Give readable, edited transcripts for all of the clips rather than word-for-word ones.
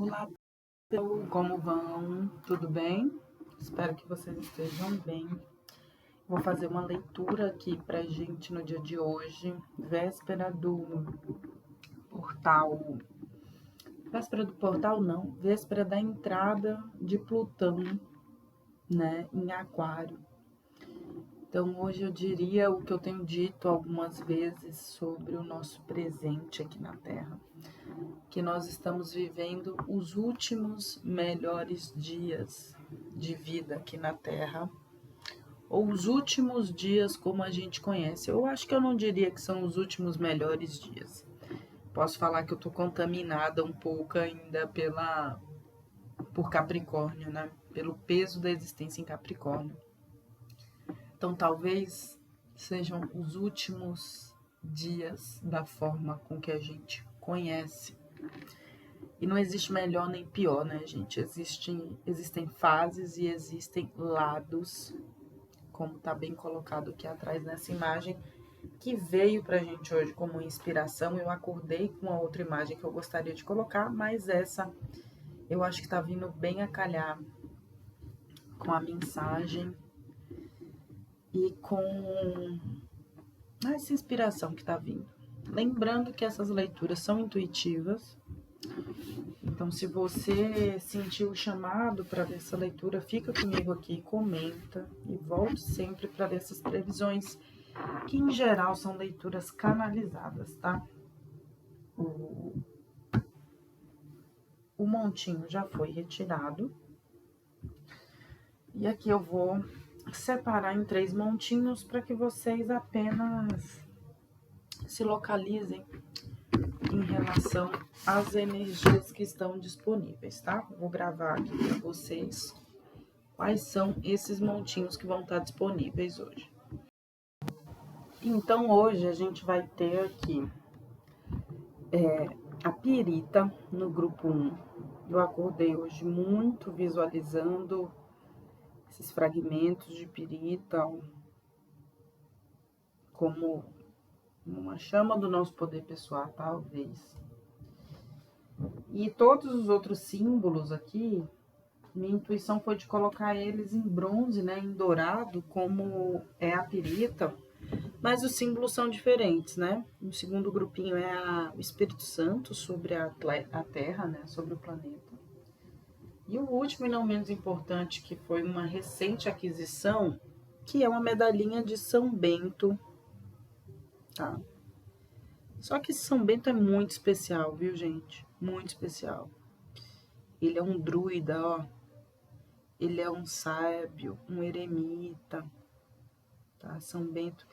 Olá, pessoal, como vão? Tudo bem? Espero que vocês estejam bem. Vou fazer uma leitura aqui pra gente no dia de hoje, véspera do portal. Véspera do portal, não, véspera da entrada de Plutão, né, em Aquário. Então, hoje eu diria o que eu tenho dito algumas vezes sobre o nosso presente aqui na Terra, que nós estamos vivendo os últimos melhores dias de vida aqui na Terra, ou os últimos dias como a gente conhece. Eu acho que eu não diria que são os últimos melhores dias. Posso falar que eu tô contaminada um pouco ainda por Capricórnio, né? Pelo peso da existência em Capricórnio. Então, talvez sejam os últimos dias da forma com que a gente conhece. E não existe melhor nem pior, né, gente? Existem fases e existem lados, como tá bem colocado aqui atrás nessa imagem, que veio pra gente hoje como inspiração. Eu acordei com uma outra imagem que eu gostaria de colocar, mas essa eu acho que tá vindo bem a calhar com a mensagem e com essa inspiração que tá vindo. Lembrando que essas leituras são intuitivas. Então, se você sentiu o chamado para ver essa leitura, fica comigo aqui, comenta e volte sempre para ver essas previsões, que em geral são leituras canalizadas, tá? O montinho já foi retirado. E aqui eu vou separar em 3 montinhos para que vocês apenas se localizem em relação às energias que estão disponíveis, tá? Vou gravar aqui para vocês quais são esses montinhos que vão estar disponíveis hoje. Então, hoje a gente vai ter aqui a Pirita no grupo 1. Eu acordei hoje muito visualizando esses fragmentos de Pirita como uma chama do nosso poder pessoal, talvez. E todos os outros símbolos aqui, minha intuição foi de colocar eles em bronze, né, em dourado, como é a Pirita, mas os símbolos são diferentes, né? O segundo grupinho é o Espírito Santo sobre a Terra, né, sobre o planeta. E o último e não menos importante, que foi uma recente aquisição, que é uma medalhinha de São Bento, tá? Só que São Bento é muito especial, viu, gente? Muito especial. Ele é um druida, ó. Ele é um sábio, um eremita, tá? São Bento.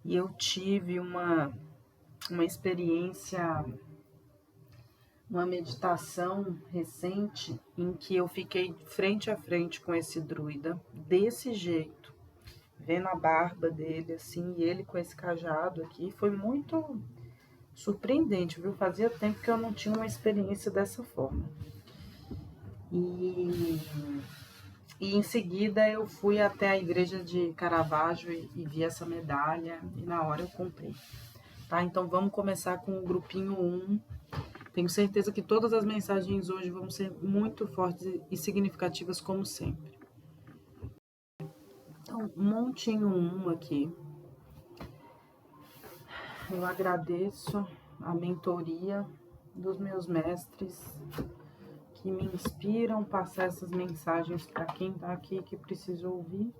E eu tive uma experiência, uma meditação recente em que eu fiquei frente a frente com esse druida, desse jeito, vendo a barba dele assim, e ele com esse cajado aqui. Foi muito surpreendente, viu? Fazia tempo que eu não tinha uma experiência dessa forma. E em seguida eu fui até a igreja de Caravaggio e vi essa medalha, e na hora eu comprei. Tá? Então vamos começar com o grupinho 1. Tenho certeza que todas as mensagens hoje vão ser muito fortes e significativas, como sempre. Então, montinho 1 aqui. Eu agradeço a mentoria dos meus mestres que me inspiram passar essas mensagens para quem está aqui que precisa ouvir.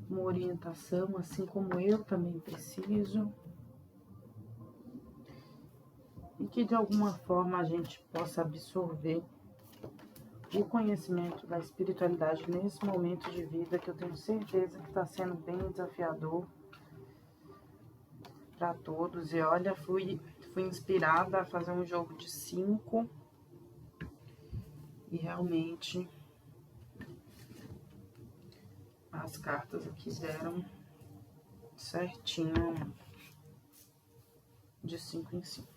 Uma orientação, assim como eu também preciso. E que de alguma forma a gente possa absorver o conhecimento da espiritualidade nesse momento de vida, que eu tenho certeza que está sendo bem desafiador para todos. E olha, fui inspirada a fazer um jogo de 5 e realmente as cartas aqui deram certinho de 5 em 5.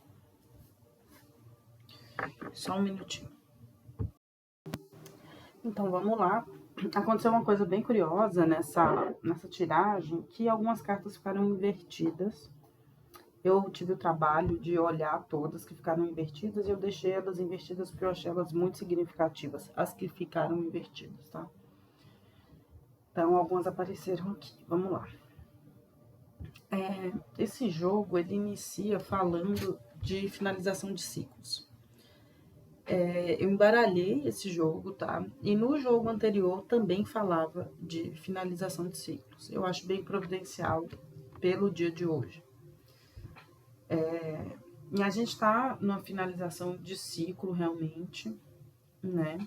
Só um minutinho. Então vamos lá. Aconteceu uma coisa bem curiosa nessa tiragem, que algumas cartas ficaram invertidas. Eu tive o trabalho de olhar todas que ficaram invertidas e eu deixei elas invertidas porque eu achei elas muito significativas, as que ficaram invertidas, tá? Então, algumas apareceram aqui. Vamos lá. Esse jogo, ele inicia falando de finalização de ciclos. Eu embaralhei esse jogo, tá? E no jogo anterior também falava de finalização de ciclos. Eu acho bem providencial pelo dia de hoje. E a gente tá numa finalização de ciclo realmente, né?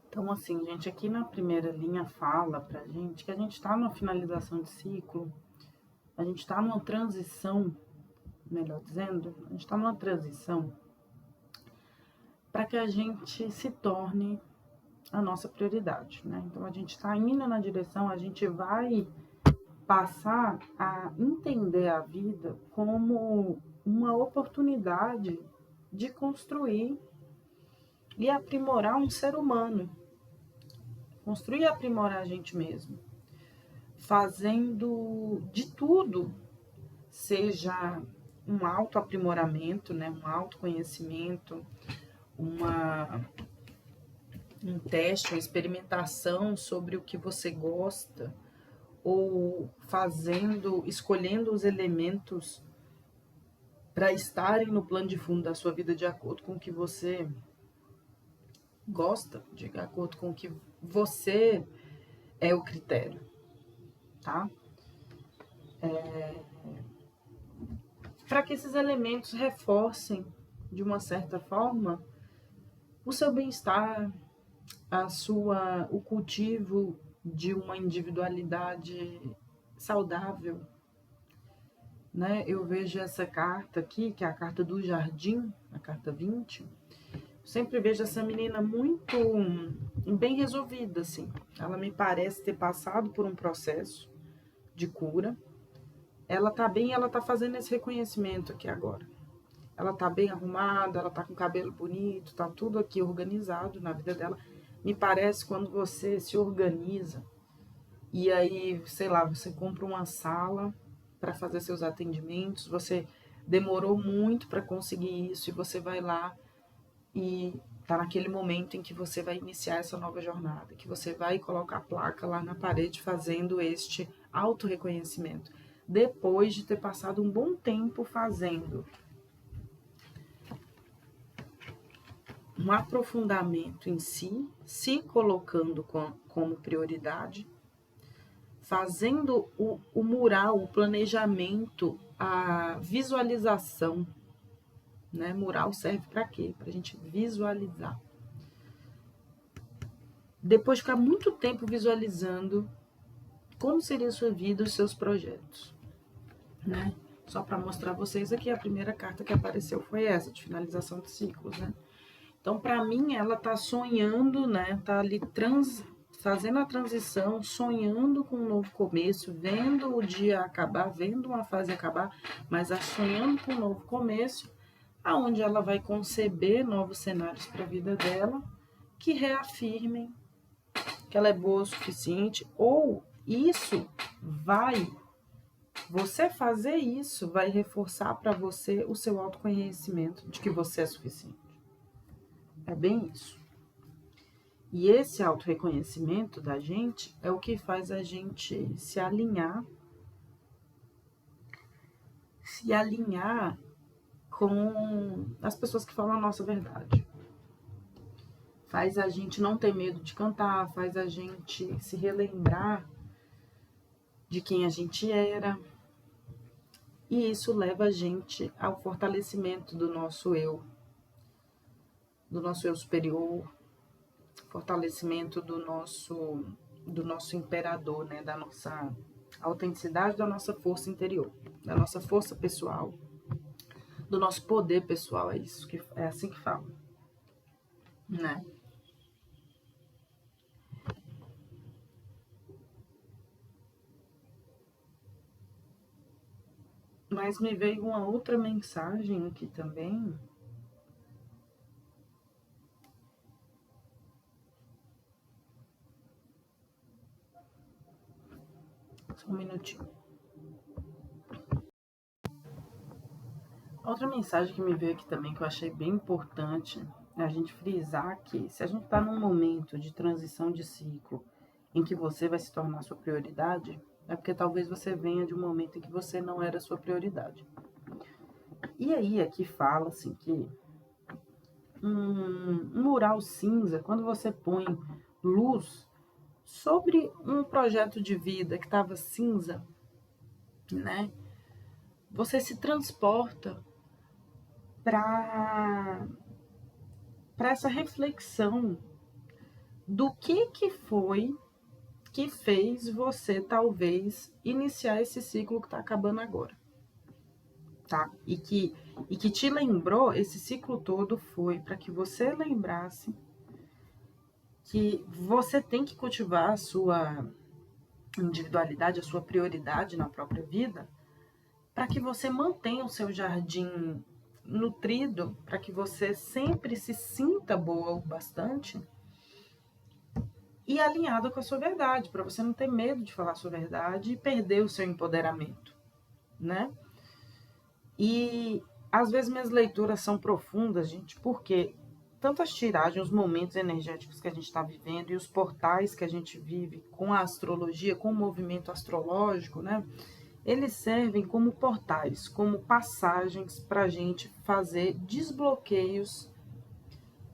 Então, assim, gente, aqui na primeira linha fala pra gente que a gente tá numa finalização de ciclo, a gente tá numa transição, melhor dizendo, a gente tá numa transição para que a gente se torne a nossa prioridade, né? Então, a gente está indo na direção, a gente vai passar a entender a vida como uma oportunidade de construir e aprimorar um ser humano, construir e aprimorar a gente mesmo, fazendo de tudo, seja um autoaprimoramento, né, um autoconhecimento, um teste, uma experimentação sobre o que você gosta, ou escolhendo os elementos para estarem no plano de fundo da sua vida de acordo com o que você gosta, de acordo com o que você é o critério, tá? Para que esses elementos reforcem, de uma certa forma, o seu bem-estar, o cultivo de uma individualidade saudável, né? Eu vejo essa carta aqui, que é a carta do jardim, a carta 20. Sempre vejo essa menina muito bem resolvida, assim. Ela me parece ter passado por um processo de cura. Ela tá bem, ela tá fazendo esse reconhecimento aqui agora. Ela tá bem arrumada, ela tá com o cabelo bonito, tá tudo aqui organizado na vida dela. Me parece quando você se organiza e aí, sei lá, você compra uma sala para fazer seus atendimentos, você demorou muito para conseguir isso e você vai lá e tá naquele momento em que você vai iniciar essa nova jornada, que você vai colocar a placa lá na parede fazendo este autorreconhecimento, depois de ter passado um bom tempo fazendo um aprofundamento em si, se colocando como prioridade, fazendo o mural, o planejamento, a visualização, né? Mural serve para quê? Para a gente visualizar. Depois de ficar muito tempo visualizando como seria a sua vida, os seus projetos, né? Só para mostrar a vocês aqui, a primeira carta que apareceu foi essa, de finalização de ciclos, né? Então, para mim, ela tá sonhando, né? Tá ali fazendo a transição, sonhando com um novo começo, vendo o dia acabar, vendo uma fase acabar, mas sonhando com um novo começo, aonde ela vai conceber novos cenários para a vida dela, que reafirmem que ela é boa o suficiente, ou você fazer isso vai reforçar para você o seu autoconhecimento de que você é suficiente. É bem isso. E esse autorreconhecimento da gente é o que faz a gente se alinhar com as pessoas que falam a nossa verdade. Faz a gente não ter medo de cantar, faz a gente se relembrar de quem a gente era. E isso leva a gente ao fortalecimento do nosso eu superior, fortalecimento do nosso imperador, né? Da nossa autenticidade, da nossa força interior, da nossa força pessoal, do nosso poder pessoal, é assim que fala, né? Mas me veio uma outra mensagem aqui também. Só um minutinho. Outra mensagem que me veio aqui também, que eu achei bem importante, é a gente frisar que se a gente está num momento de transição de ciclo em que você vai se tornar sua prioridade, é porque talvez você venha de um momento em que você não era sua prioridade. E aí aqui fala assim que um mural cinza, quando você põe luz sobre um projeto de vida que estava cinza, né? Você se transporta para essa reflexão do que foi que fez você talvez iniciar esse ciclo que está acabando agora, tá? E que te lembrou, esse ciclo todo foi para que você lembrasse que você tem que cultivar a sua individualidade, a sua prioridade na própria vida, para que você mantenha o seu jardim nutrido, para que você sempre se sinta boa o bastante e alinhado com a sua verdade, para você não ter medo de falar a sua verdade e perder o seu empoderamento, né? E às vezes minhas leituras são profundas, gente, porque tanto as tiragens, os momentos energéticos que a gente está vivendo e os portais que a gente vive com a astrologia, com o movimento astrológico, né? Eles servem como portais, como passagens para a gente fazer desbloqueios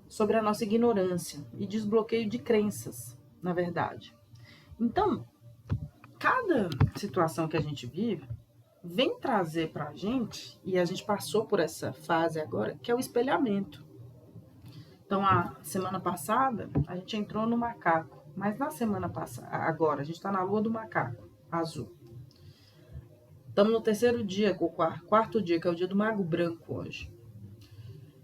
sobre a nossa ignorância e desbloqueio de crenças, na verdade. Então, cada situação que a gente vive vem trazer para a gente, e a gente passou por essa fase agora, que é o espelhamento. Então, a semana passada, a gente entrou no macaco, mas na semana passada, agora, a gente está na lua do macaco azul. Estamos no terceiro dia, o quarto dia, que é o dia do mago branco hoje.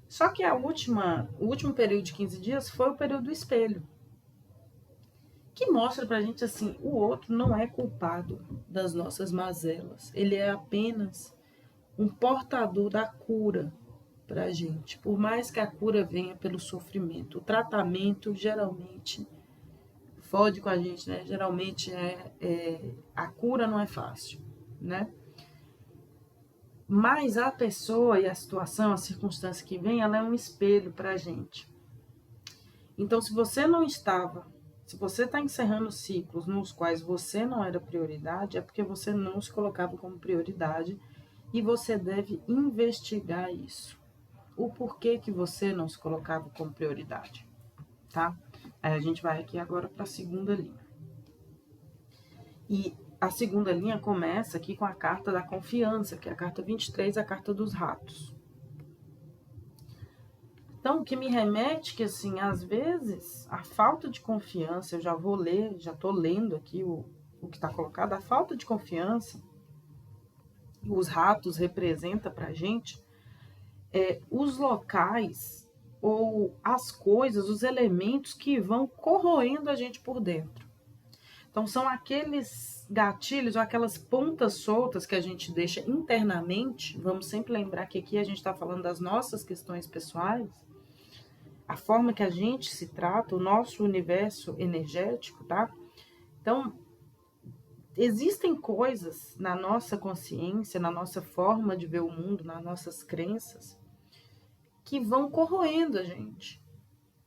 Só que o último período de 15 dias foi o período do espelho, que mostra pra gente assim, o outro não é culpado das nossas mazelas, ele é apenas um portador da cura pra gente, por mais que a cura venha pelo sofrimento. O tratamento geralmente fode com a gente, né? Geralmente a cura não é fácil, né? Mas a pessoa e a situação, a circunstância que vem, ela é um espelho para a gente. Então, se você está encerrando ciclos nos quais você não era prioridade, é porque você não se colocava como prioridade e você deve investigar isso. O porquê que você não se colocava como prioridade, tá? Aí a gente vai aqui agora para a segunda linha. E a segunda linha começa aqui com a carta da confiança, que é a carta 23, a carta dos ratos. Então, o que me remete que, assim, às vezes, a falta de confiança, eu já vou ler, já estou lendo aqui o que está colocado, a falta de confiança, os ratos representa para a gente os locais ou as coisas, os elementos que vão corroendo a gente por dentro. Então, são aqueles gatilhos ou aquelas pontas soltas que a gente deixa internamente. Vamos sempre lembrar que aqui a gente está falando das nossas questões pessoais, a forma que a gente se trata, o nosso universo energético, tá? Então, existem coisas na nossa consciência, na nossa forma de ver o mundo, nas nossas crenças, que vão corroendo a gente.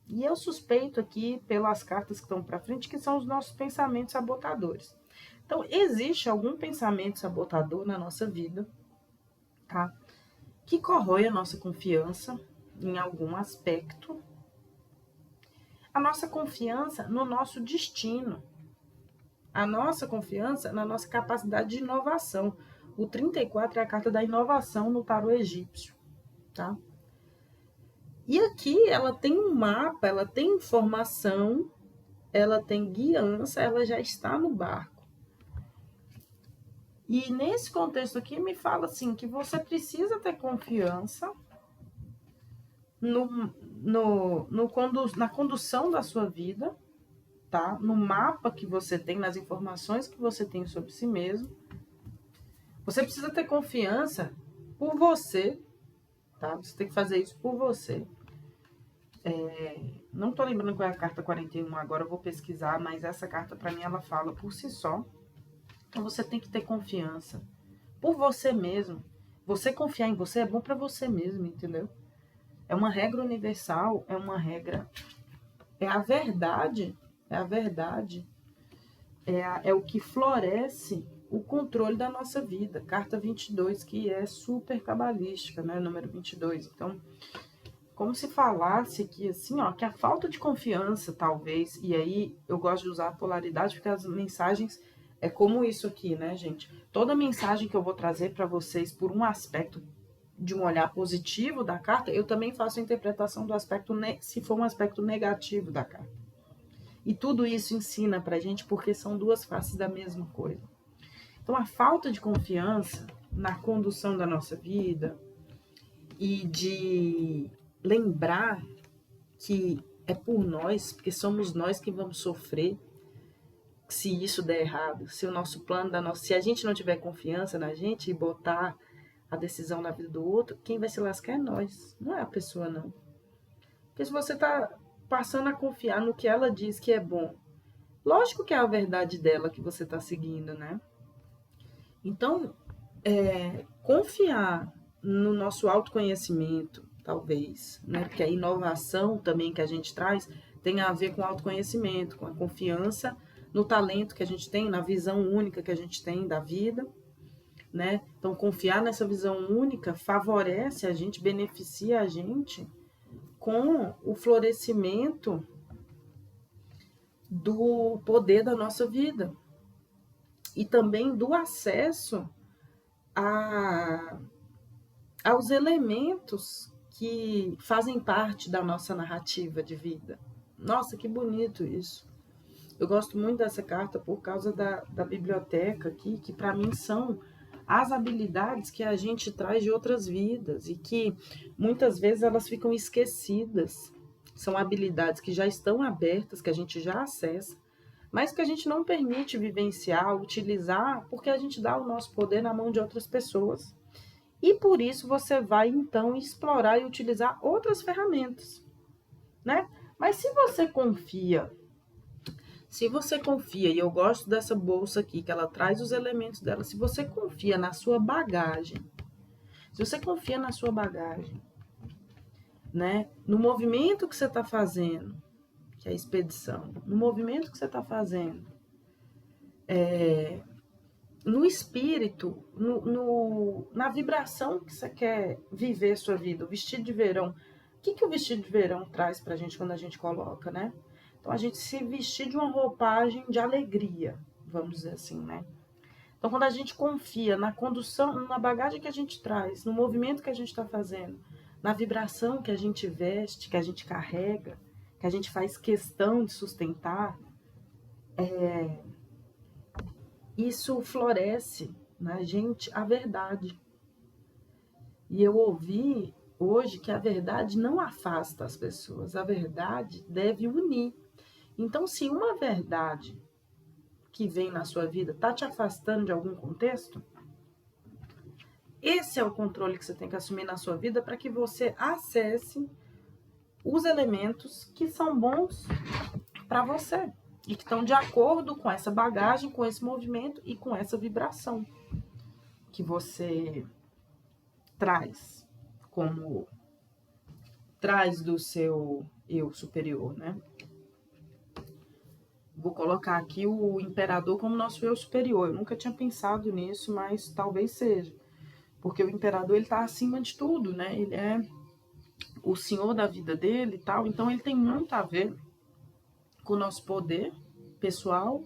E eu suspeito aqui, pelas cartas que estão para frente, que são os nossos pensamentos sabotadores. Então, existe algum pensamento sabotador na nossa vida, tá? Que corrói a nossa confiança em algum aspecto. A nossa confiança no nosso destino. A nossa confiança na nossa capacidade de inovação. O 34 é a carta da inovação no tarô egípcio, tá? E aqui ela tem um mapa, ela tem informação, ela tem guiança, ela já está no barco. E nesse contexto aqui me fala assim, que você precisa ter confiança na condução da sua vida, tá? No mapa que você tem, nas informações que você tem sobre si mesmo. Você precisa ter confiança por você, tá? Você tem que fazer isso por você. Não tô lembrando qual é a carta 41 agora, eu vou pesquisar, mas essa carta para mim ela fala por si só. Então você tem que ter confiança por você mesmo. Você confiar em você é bom para você mesmo, entendeu? É uma regra universal, é uma regra, é a verdade, é o que floresce o controle da nossa vida. Carta 22, que é super cabalística, né? Número 22. Então, como se falasse que, assim, ó, que a falta de confiança, talvez, e aí eu gosto de usar a polaridade, porque as mensagens é como isso aqui, né, gente? Toda mensagem que eu vou trazer para vocês por um aspecto de um olhar positivo da carta, eu também faço a interpretação do aspecto, se for um aspecto negativo da carta. E tudo isso ensina pra gente porque são duas faces da mesma coisa. Então, a falta de confiança na condução da nossa vida e de lembrar que é por nós, porque somos nós que vamos sofrer se isso der errado, se o nosso plano se a gente não tiver confiança na gente e botar a decisão na vida do outro, quem vai se lascar é nós, não é a pessoa não. Porque se você tá passando a confiar no que ela diz que é bom, lógico que é a verdade dela que você tá seguindo, né? Então, confiar no nosso autoconhecimento, talvez, né? Porque a inovação também que a gente traz tem a ver com autoconhecimento, com a confiança no talento que a gente tem, na visão única que a gente tem da vida, né? Então, confiar nessa visão única favorece a gente, beneficia a gente com o florescimento do poder da nossa vida e também do acesso aos elementos que fazem parte da nossa narrativa de vida. Nossa, que bonito isso. Eu gosto muito dessa carta por causa da biblioteca aqui, que para mim são as habilidades que a gente traz de outras vidas e que muitas vezes elas ficam esquecidas. São habilidades que já estão abertas, que a gente já acessa, mas que a gente não permite vivenciar, utilizar, porque a gente dá o nosso poder na mão de outras pessoas. E por isso você vai então explorar e utilizar outras ferramentas, né? Mas se você confia, e eu gosto dessa bolsa aqui, que ela traz os elementos dela, se você confia na sua bagagem, né? No movimento que você está fazendo, que é a expedição, no movimento que você está fazendo, no espírito, na vibração que você quer viver sua vida, o vestido de verão. O que o vestido de verão traz pra gente quando a gente coloca, né? Então, a gente se vestir de uma roupagem de alegria, vamos dizer assim, né? Então, quando a gente confia na condução, na bagagem que a gente traz, no movimento que a gente está fazendo, na vibração que a gente veste, que a gente carrega, que a gente faz questão de sustentar, isso floresce na gente a verdade. E eu ouvi hoje que a verdade não afasta as pessoas, a verdade deve unir. Então, se uma verdade que vem na sua vida está te afastando de algum contexto, esse é o controle que você tem que assumir na sua vida para que você acesse os elementos que são bons para você e que estão de acordo com essa bagagem, com esse movimento e com essa vibração que você traz do seu eu superior, né? Vou colocar aqui o imperador como nosso eu superior. Eu nunca tinha pensado nisso, mas talvez seja. Porque o imperador, ele tá acima de tudo, né? Ele é o senhor da vida dele e tal. Então, ele tem muito a ver com o nosso poder pessoal.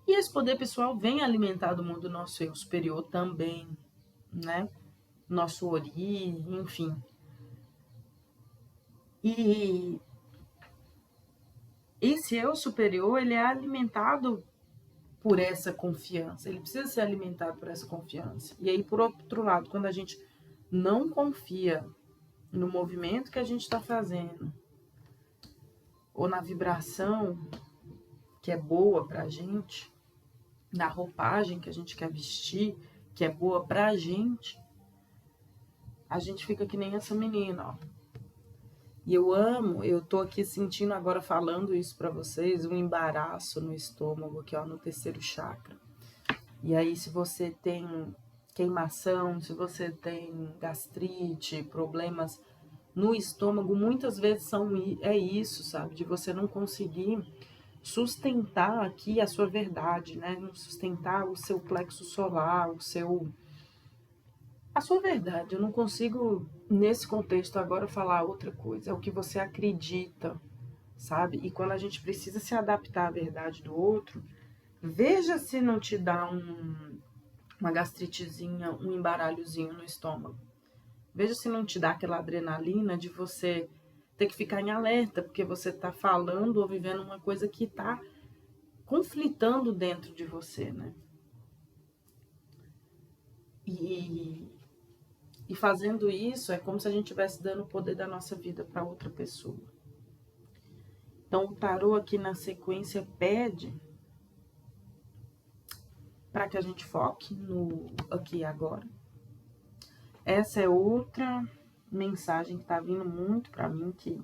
E esse poder pessoal vem alimentar do mundo nosso eu superior também, né? Nosso ori, enfim. E esse eu superior, ele é alimentado por essa confiança, ele precisa ser alimentado por essa confiança. E aí, por outro lado, quando a gente não confia no movimento que a gente está fazendo, ou na vibração que é boa para a gente, na roupagem que a gente quer vestir, que é boa para a gente fica que nem essa menina, ó. E eu tô aqui sentindo agora falando isso para vocês, um embaraço no estômago aqui, ó, no terceiro chakra. E aí, se você tem queimação, se você tem gastrite, problemas no estômago, muitas vezes é isso, sabe? De você não conseguir sustentar aqui a sua verdade, né? Sustentar o seu plexo solar, a sua verdade. Eu não consigo, nesse contexto agora, falar outra coisa. É o que você acredita, sabe? E quando a gente precisa se adaptar à verdade do outro, veja se não te dá uma gastritezinha, um embaralhozinho no estômago. Veja se não te dá aquela adrenalina de você ter que ficar em alerta, porque você está falando ou vivendo uma coisa que está conflitando dentro de você, né? E fazendo isso é como se a gente estivesse dando o poder da nossa vida para outra pessoa. Então o tarô aqui na sequência pede para que a gente foque no aqui e agora. Essa é outra mensagem que está vindo muito para mim, que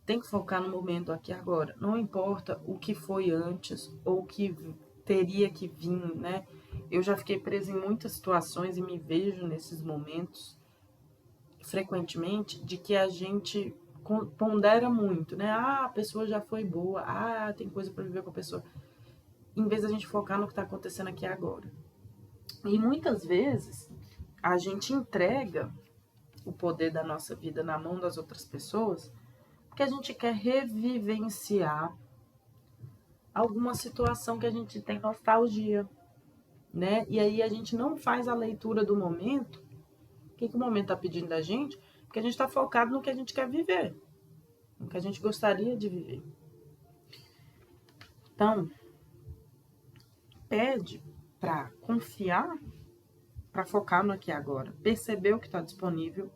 tem que focar no momento aqui e agora. Não importa o que foi antes ou o que teria que vir, né? Eu já fiquei presa em muitas situações e me vejo nesses momentos frequentemente de que a gente pondera muito, né? Ah, a pessoa já foi boa, ah, tem coisa para viver com a pessoa, em vez da gente focar no que está acontecendo aqui agora. E muitas vezes a gente entrega o poder da nossa vida na mão das outras pessoas porque a gente quer revivenciar alguma situação que a gente tem nostalgia, né? E aí a gente não faz a leitura do momento. O que o momento está pedindo da gente? Porque a gente está focado no que a gente quer viver, no que a gente gostaria de viver. Então, pede para confiar, para focar no aqui e agora, perceber o que está disponível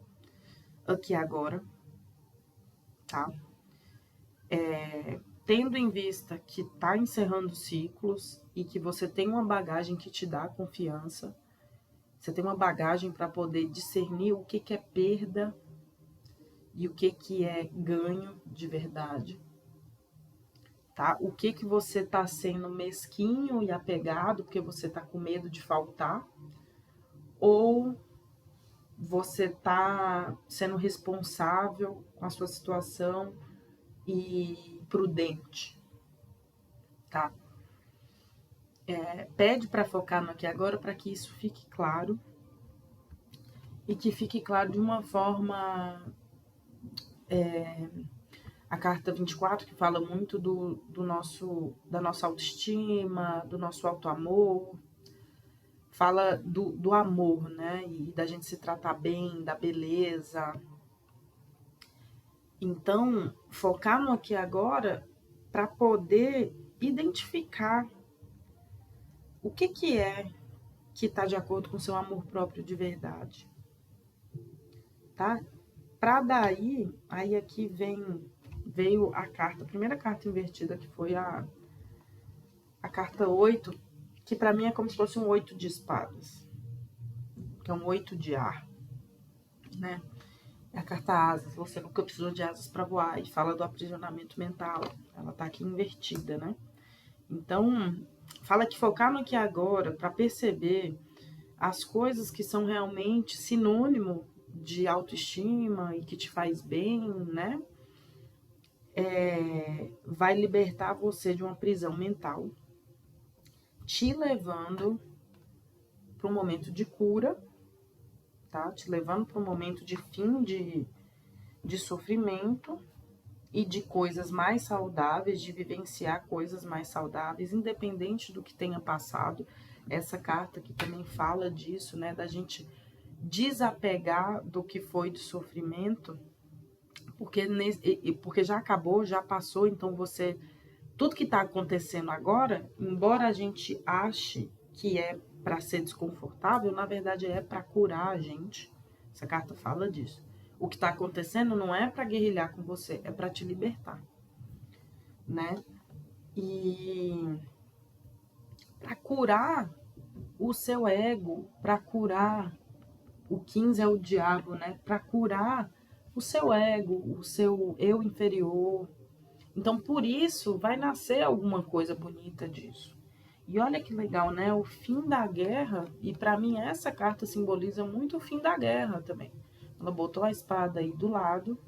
aqui e agora, tá? Tendo em vista que está encerrando ciclos e que você tem uma bagagem que te dá confiança, você tem uma bagagem para poder discernir o que é perda e o que é ganho de verdade. Tá? O que você está sendo mesquinho e apegado porque você está com medo de faltar, ou você está sendo responsável com a sua situação e prudente, tá? Pede para focar no aqui e agora para que isso fique claro e que fique claro de uma forma... A carta 24, que fala muito da nossa autoestima, do nosso auto-amor, fala do amor, né? E da gente se tratar bem, da beleza. Então, focar no aqui e agora para poder identificar o que é que está de acordo com o seu amor próprio de verdade, tá? Para daí, aí aqui veio a carta, a primeira carta invertida, que foi a carta 8, que para mim é como se fosse um 8 de espadas, que é um 8 de ar, né? É a carta asas, você nunca precisou de asas para voar, e fala do aprisionamento mental, ela tá aqui invertida, né? Então, fala que focar no aqui e agora, para perceber as coisas que são realmente sinônimo de autoestima e que te faz bem, né? Vai libertar você de uma prisão mental, te levando para um momento de cura, tá? Te levando para um momento de fim de sofrimento e de coisas mais saudáveis, de vivenciar coisas mais saudáveis, independente do que tenha passado. Essa carta aqui também fala disso, né? Da gente desapegar do que foi de sofrimento, porque já acabou, já passou, então você tudo que está acontecendo agora, embora a gente ache que é para ser desconfortável, na verdade é para curar a gente. Essa carta fala disso. O que está acontecendo não é para guerrilhar com você, é para te libertar, né? E para curar o seu ego, para curar o 15 é o diabo, né? Para curar o seu ego, o seu eu inferior. Então, por isso, vai nascer alguma coisa bonita disso. E olha que legal, né? O fim da guerra, e para mim essa carta simboliza muito o fim da guerra também. Ela botou a espada aí do lado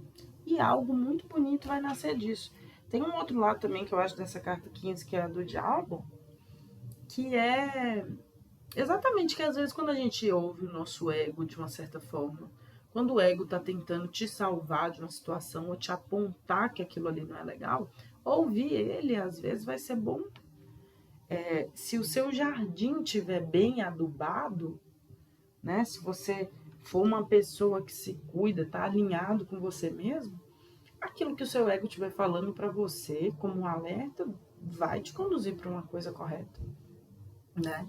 e algo muito bonito vai nascer disso. Tem um outro lado também que eu acho dessa carta 15, que é a do diabo, que é exatamente que às vezes quando a gente ouve o nosso ego de uma certa forma, quando o ego está tentando te salvar de uma situação ou te apontar que aquilo ali não é legal, ouvir ele às vezes vai ser bom. Se o seu jardim estiver bem adubado, né? Se você for uma pessoa que se cuida, está alinhado com você mesmo, aquilo que o seu ego estiver falando para você como um alerta vai te conduzir para uma coisa correta, né?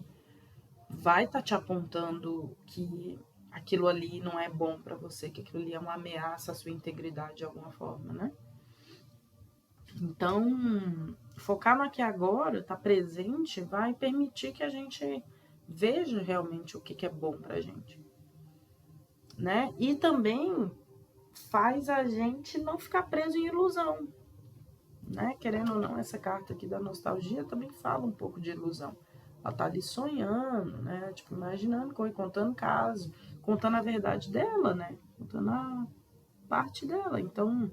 Vai estar te apontando que aquilo ali não é bom para você, que aquilo ali é uma ameaça à sua integridade de alguma forma, né? Então, focar no aqui e agora, estar presente, vai permitir que a gente veja realmente o que é bom pra gente, né? E também faz a gente não ficar preso em ilusão, né? Querendo ou não, essa carta aqui da nostalgia também fala um pouco de ilusão. Ela tá ali sonhando, né? Tipo, imaginando, contando caso, contando a verdade dela, né? Contando a parte dela. Então,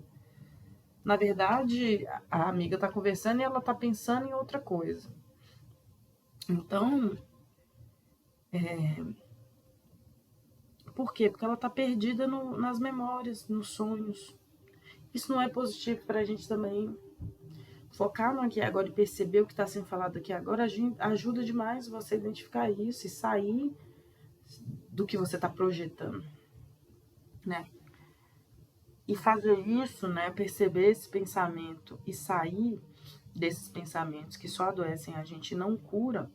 na verdade, a amiga tá conversando e ela tá pensando em outra coisa. Então, por quê? Porque ela tá perdida nas memórias, nos sonhos. Isso não é positivo pra gente também. Focar no aqui e agora e perceber o que está sendo falado aqui agora ajuda demais você a identificar isso e sair do que você está projetando, né? E fazer isso, né? Perceber esse pensamento e sair desses pensamentos que só adoecem a gente e não cura,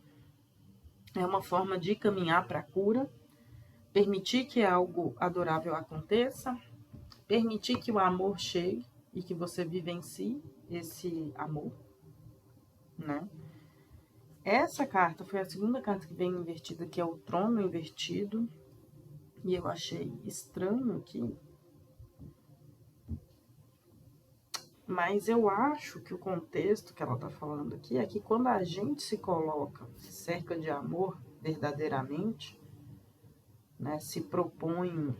é uma forma de caminhar para a cura, permitir que algo adorável aconteça, permitir que o amor chegue e que você vivencie esse amor, né? Essa carta foi a segunda carta que vem invertida, que é o trono invertido. E eu achei estranho aqui. Mas eu acho que o contexto que ela está falando aqui é que quando a gente se coloca cerca de amor verdadeiramente, né, se propõe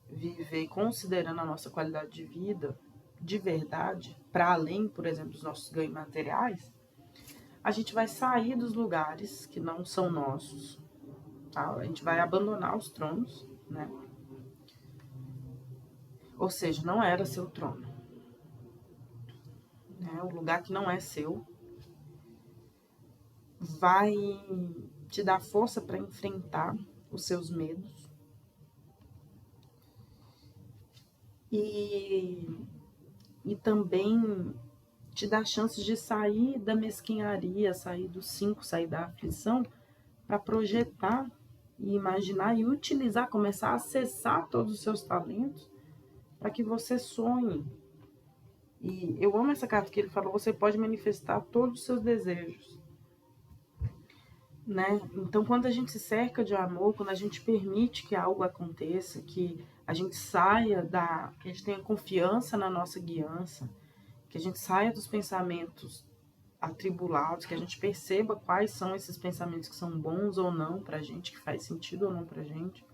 viver considerando a nossa qualidade de vida de verdade, para além, por exemplo, dos nossos ganhos materiais, a gente vai sair dos lugares que não são nossos, tá? A gente vai abandonar os tronos, né? Ou seja, não era seu trono, né? O lugar que não é seu vai te dar força para enfrentar os seus medos e também te dá chances de sair da mesquinharia, sair do 5, sair da aflição, para projetar e imaginar e utilizar, começar a acessar todos os seus talentos para que você sonhe. E eu amo essa carta que ele falou, você pode manifestar todos os seus desejos, né? Então, quando a gente se cerca de amor, quando a gente permite que algo aconteça, que a gente saia que a gente tenha confiança na nossa guiança, que a gente saia dos pensamentos atribulados, que a gente perceba quais são esses pensamentos que são bons ou não pra gente, que faz sentido ou não pra gente,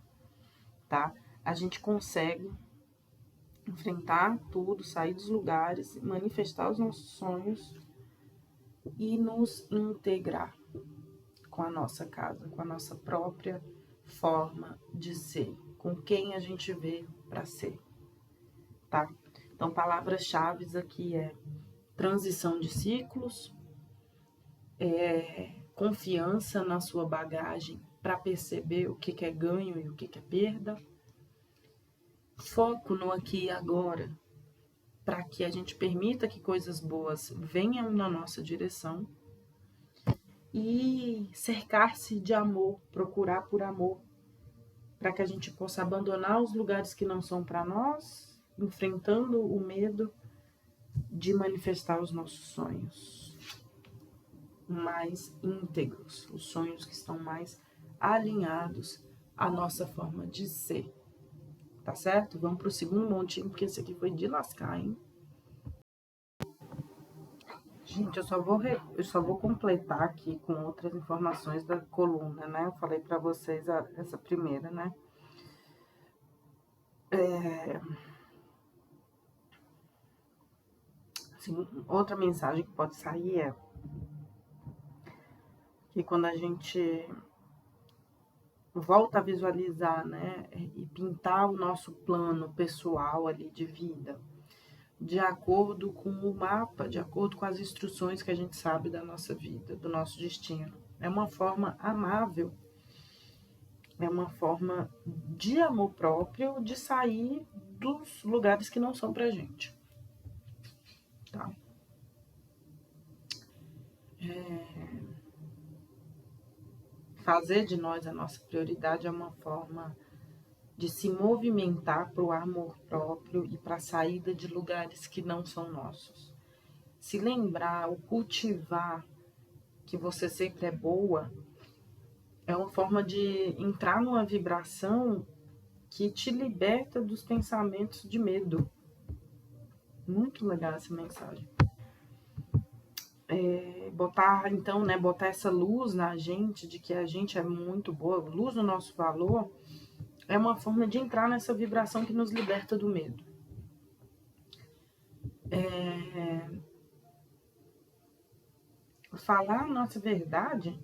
tá? A gente consegue enfrentar tudo, sair dos lugares, manifestar os nossos sonhos e nos integrar com a nossa casa, com a nossa própria forma de ser, com quem a gente veio para ser, tá? Então, palavras-chave aqui é transição de ciclos, confiança na sua bagagem para perceber o que é ganho e o que é perda, foco no aqui e agora, para que a gente permita que coisas boas venham na nossa direção. E cercar-se de amor, procurar por amor, para que a gente possa abandonar os lugares que não são para nós, enfrentando o medo de manifestar os nossos sonhos mais íntegros, os sonhos que estão mais alinhados à nossa forma de ser, tá certo? Vamos pro segundo montinho, porque esse aqui foi de lascar, hein? Gente, eu só vou completar aqui com outras informações da coluna, né? Eu falei para vocês essa primeira, né? Assim, outra mensagem que pode sair é que quando a gente volta a visualizar, né, e pintar o nosso plano pessoal ali de vida, de acordo com o mapa, de acordo com as instruções que a gente sabe da nossa vida, do nosso destino. É uma forma amável, é uma forma de amor próprio, de sair dos lugares que não são pra gente, tá? Fazer de nós a nossa prioridade é uma forma de se movimentar para o amor próprio e para a saída de lugares que não são nossos. Se lembrar, o cultivar que você sempre é boa, é uma forma de entrar numa vibração que te liberta dos pensamentos de medo. Muito legal essa mensagem. Botar essa luz na gente, de que a gente é muito boa, luz no nosso valor, é uma forma de entrar nessa vibração que nos liberta do medo. Falar a nossa verdade,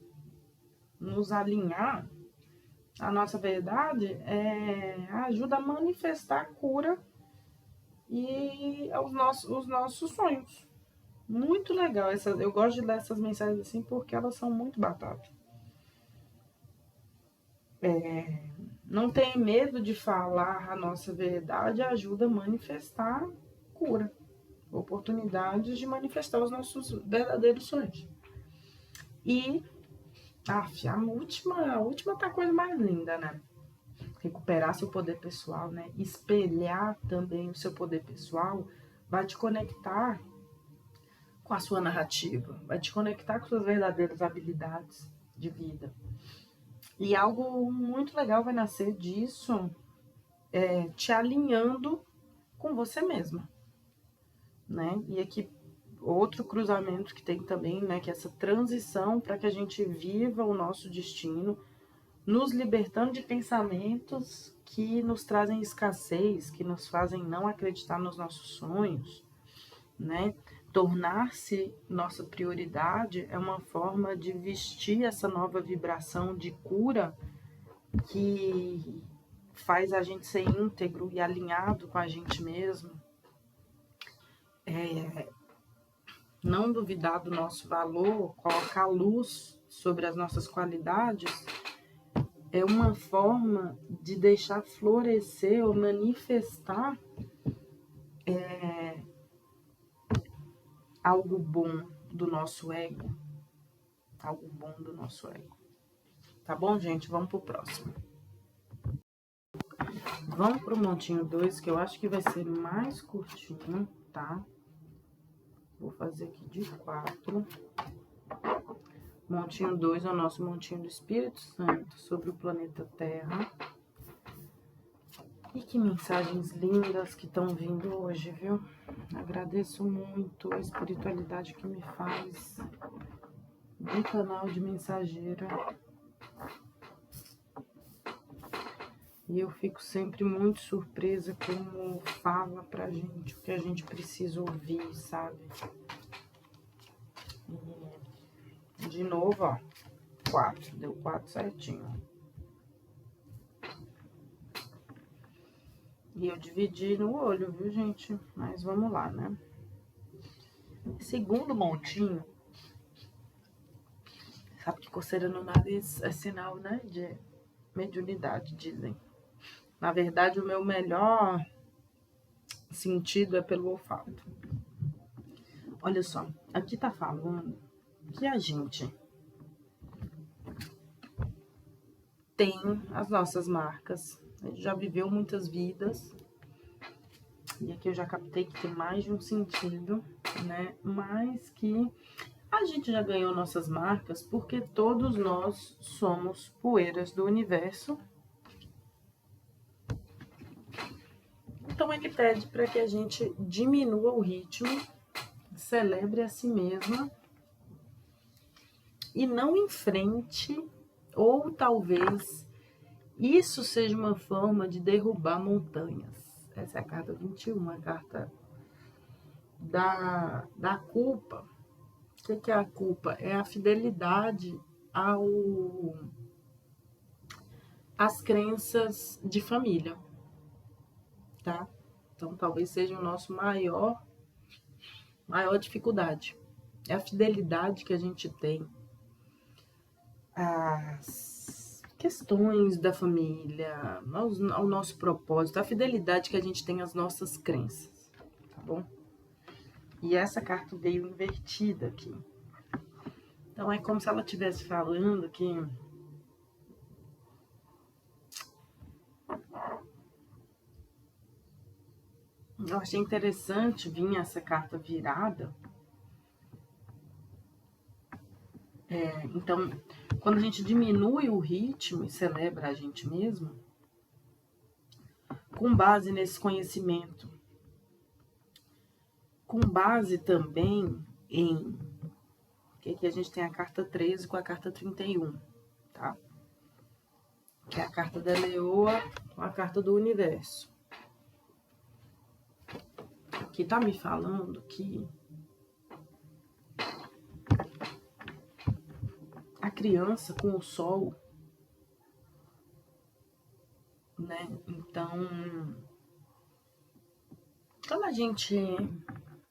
nos alinhar a nossa verdade, ajuda a manifestar a cura e os nossos sonhos. Muito legal. Eu gosto de ler essas mensagens assim porque elas são muito batatas. Não ter medo de falar a nossa verdade ajuda a manifestar cura. Oportunidades de manifestar os nossos verdadeiros sonhos. E a última tá a coisa mais linda, né? Recuperar seu poder pessoal, né? Espelhar também o seu poder pessoal vai te conectar com a sua narrativa, vai te conectar com suas verdadeiras habilidades de vida. E algo muito legal vai nascer disso, te alinhando com você mesma, né? E aqui outro cruzamento que tem também, né, que é essa transição para que a gente viva o nosso destino, nos libertando de pensamentos que nos trazem escassez, que nos fazem não acreditar nos nossos sonhos, né? Tornar-se nossa prioridade é uma forma de vestir essa nova vibração de cura que faz a gente ser íntegro e alinhado com a gente mesmo. Não duvidar do nosso valor, colocar luz sobre as nossas qualidades, é uma forma de deixar florescer ou manifestar algo bom do nosso ego. Algo bom do nosso ego. Tá bom, gente? Vamos pro próximo. Vamos pro montinho 2, que eu acho que vai ser mais curtinho, tá? Vou fazer aqui de 4. Montinho 2 é o nosso montinho do Espírito Santo sobre o planeta Terra. E que mensagens lindas que estão vindo hoje, viu? Agradeço muito a espiritualidade que me faz de canal de mensageira. E eu fico sempre muito surpresa como fala pra gente o que a gente precisa ouvir, sabe? E de novo, ó, 4, deu 4 certinho. E eu dividi no olho, viu, gente? Mas vamos lá, né? Segundo montinho, sabe que coceira no nariz é sinal, né, de mediunidade, dizem. Na verdade, o meu melhor sentido é pelo olfato. Olha só, aqui tá falando que a gente tem as nossas marcas, a gente já viveu muitas vidas, e aqui eu já captei que tem mais de um sentido, né? Mas que a gente já ganhou nossas marcas porque todos nós somos poeiras do universo. Então ele pede para que a gente diminua o ritmo, celebre a si mesma e não enfrente, ou talvez isso seja uma forma de derrubar montanhas. Essa é a carta 21, a carta da culpa. O que é a culpa? É a fidelidade às crenças de família, tá? Então, talvez seja o nosso maior dificuldade. É a fidelidade que a gente tem às questões da família, ao nosso propósito, a fidelidade que a gente tem às nossas crenças, tá bom? E essa carta veio invertida aqui. Então, é como se ela estivesse falando que eu achei interessante vir essa carta virada. Então, quando a gente diminui o ritmo e celebra a gente mesmo, com base nesse conhecimento, com base também em que aqui a gente tem a carta 13 com a carta 31, tá? Que é a carta da leoa com a carta do universo. Aqui tá me falando que a criança com o sol, né? Então, quando a gente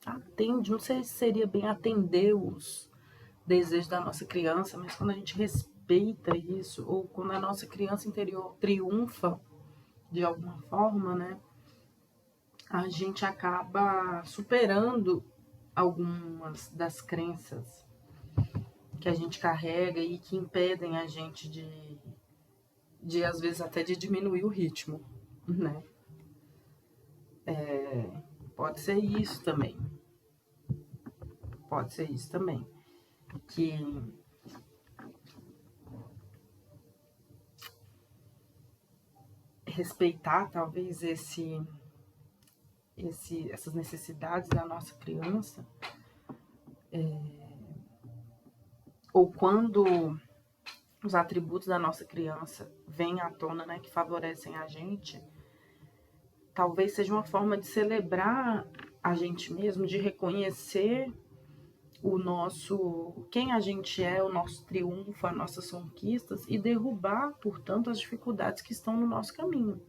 atende, não sei se seria bem atender os desejos da nossa criança, mas quando a gente respeita isso, ou quando a nossa criança interior triunfa de alguma forma, né? A gente acaba superando algumas das crenças que a gente carrega e que impedem a gente de às vezes até de diminuir o ritmo, né? Pode ser isso também. Pode ser isso também. Que respeitar talvez essas necessidades da nossa criança, ou quando os atributos da nossa criança vêm à tona, né, que favorecem a gente, talvez seja uma forma de celebrar a gente mesmo, de reconhecer quem a gente é, o nosso triunfo, as nossas conquistas e derrubar, portanto, as dificuldades que estão no nosso caminho.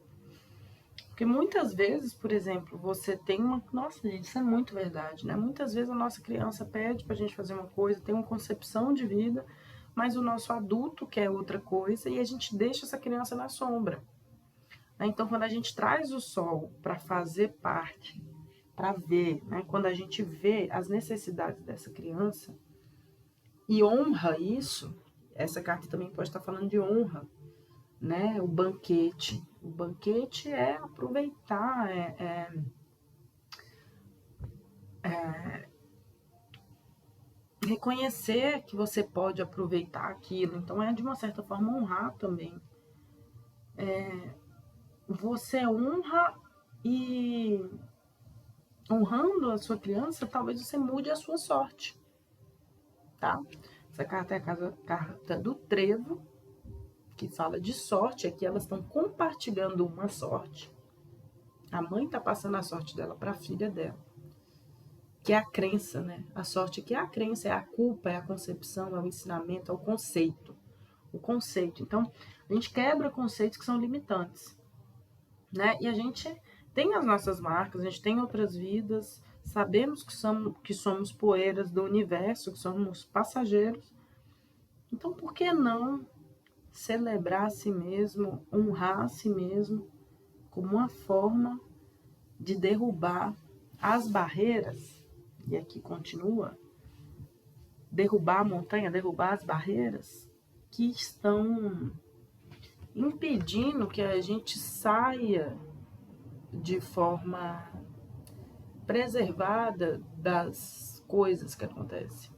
Porque muitas vezes, por exemplo, você tem uma... Nossa, gente, isso é muito verdade, né? Muitas vezes a nossa criança pede pra gente fazer uma coisa, tem uma concepção de vida, mas o nosso adulto quer outra coisa e a gente deixa essa criança na sombra. Então, quando a gente traz o sol para fazer parte, para ver, né? Quando a gente vê as necessidades dessa criança e honra isso, essa carta também pode estar falando de honra, né? O banquete. O banquete é aproveitar, reconhecer que você pode aproveitar aquilo. Então, é de uma certa forma honrar também. Você honra e honrando a sua criança, talvez você mude a sua sorte, tá? Essa carta é a carta do trevo, que fala de sorte. Aqui elas estão compartilhando uma sorte. A mãe está passando a sorte dela para a filha dela, que é a crença, né? A sorte que é a crença, é a culpa, é a concepção, é o ensinamento, é o conceito. O conceito. Então, a gente quebra conceitos que são limitantes, né? E a gente tem as nossas marcas, a gente tem outras vidas, sabemos que somos poeiras do universo, que somos passageiros. Então, por que não celebrar a si mesmo, honrar a si mesmo como uma forma de derrubar as barreiras, e aqui continua, derrubar a montanha, derrubar as barreiras que estão impedindo que a gente saia de forma preservada das coisas que acontecem.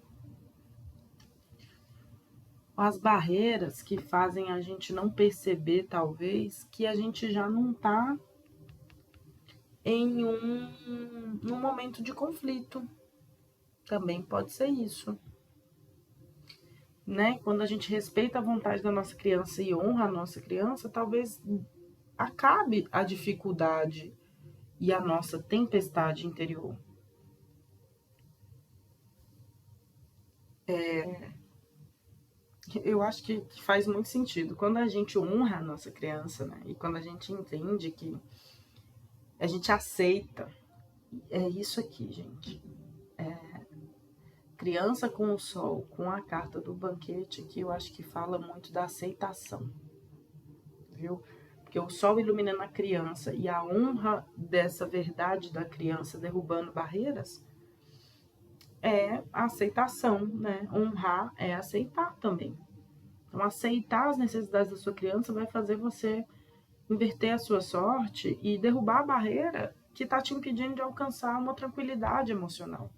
As barreiras que fazem a gente não perceber, talvez, que a gente já não está em num momento de conflito. Também pode ser isso. Né? Quando a gente respeita a vontade da nossa criança e honra a nossa criança, talvez acabe a dificuldade e a nossa tempestade interior. Eu acho que faz muito sentido. Quando a gente honra a nossa criança, né? E quando a gente entende que a gente aceita, é isso aqui, gente. Criança com o sol, com a carta do banquete, que eu acho que fala muito da aceitação, viu? Porque o sol iluminando a criança e a honra dessa verdade da criança derrubando barreiras é a aceitação, né? Honrar é aceitar também. Então, aceitar as necessidades da sua criança vai fazer você inverter a sua sorte e derrubar a barreira que está te impedindo de alcançar uma tranquilidade emocional.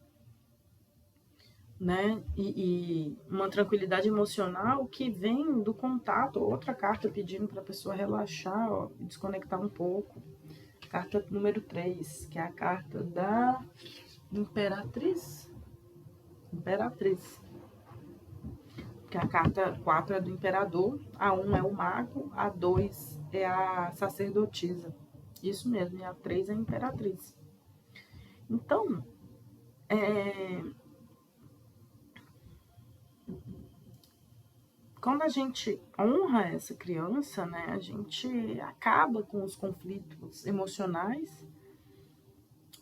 Né? E uma tranquilidade emocional que vem do contato. Outra carta pedindo para a pessoa relaxar, ó, e desconectar um pouco. Carta número 3, que é a carta da Imperatriz. Que a carta 4 é do Imperador, a 1 é o Mago, a 2 é a Sacerdotisa. Isso mesmo, e a 3 é a Imperatriz. Então, quando a gente honra essa criança, né, a gente acaba com os conflitos emocionais,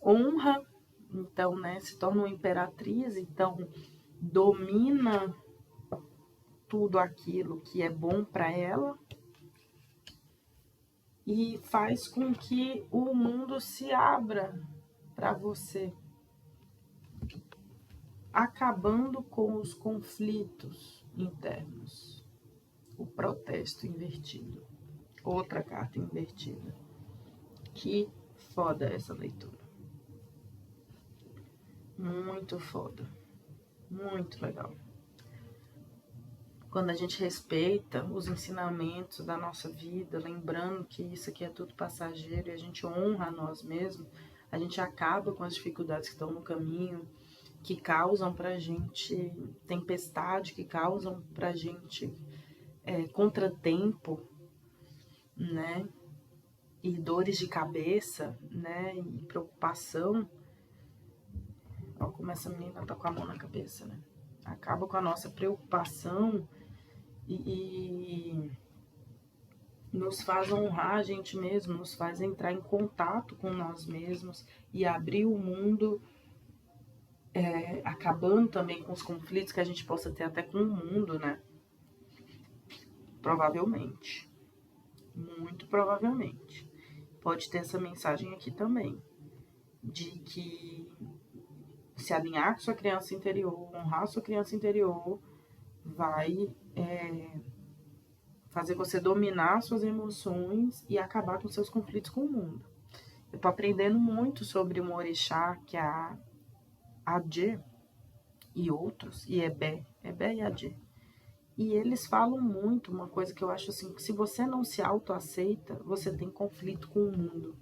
honra, então, né, se torna uma imperatriz, então domina tudo aquilo que é bom para ela e faz com que o mundo se abra para você, acabando com os conflitos internos. O protesto invertido. Outra carta invertida. Que foda essa leitura. Muito foda. Muito legal. Quando a gente respeita os ensinamentos da nossa vida, lembrando que isso aqui é tudo passageiro e a gente honra a nós mesmos, a gente acaba com as dificuldades que estão no caminho, que causam pra gente tempestade, que causam pra gente contratempo, né? E dores de cabeça, né? E preocupação. Olha como essa menina tá com a mão na cabeça, né? Acaba com a nossa preocupação e nos faz honrar a gente mesmo, nos faz entrar em contato com nós mesmos e abrir o mundo, acabando também com os conflitos que a gente possa ter até com o mundo, né? Provavelmente. Muito provavelmente. Pode ter essa mensagem aqui também, de que se alinhar com sua criança interior, honrar sua criança interior, vai fazer você dominar suas emoções e acabar com seus conflitos com o mundo. Eu tô aprendendo muito sobre um orixá, que é a Adê, e outros, e Ebé e Adê. E eles falam muito, uma coisa que eu acho assim, que se você não se autoaceita, você tem conflito com o mundo,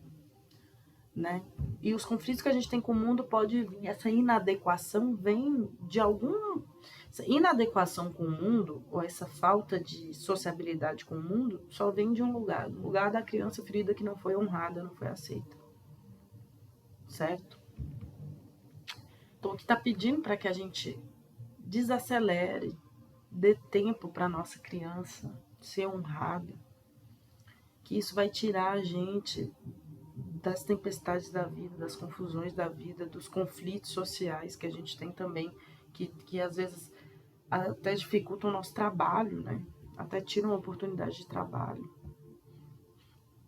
né? E os conflitos que a gente tem com o mundo pode vir, essa inadequação vem de algum... Essa inadequação com o mundo, ou essa falta de sociabilidade com o mundo, só vem de um lugar da criança ferida que não foi honrada, não foi aceita. Certo? Então, aqui está pedindo para que a gente desacelere, dê tempo para nossa criança ser honrada, que isso vai tirar a gente das tempestades da vida, das confusões da vida, dos conflitos sociais que a gente tem também, que às vezes até dificultam o nosso trabalho, né? Até tiram a oportunidade de trabalho.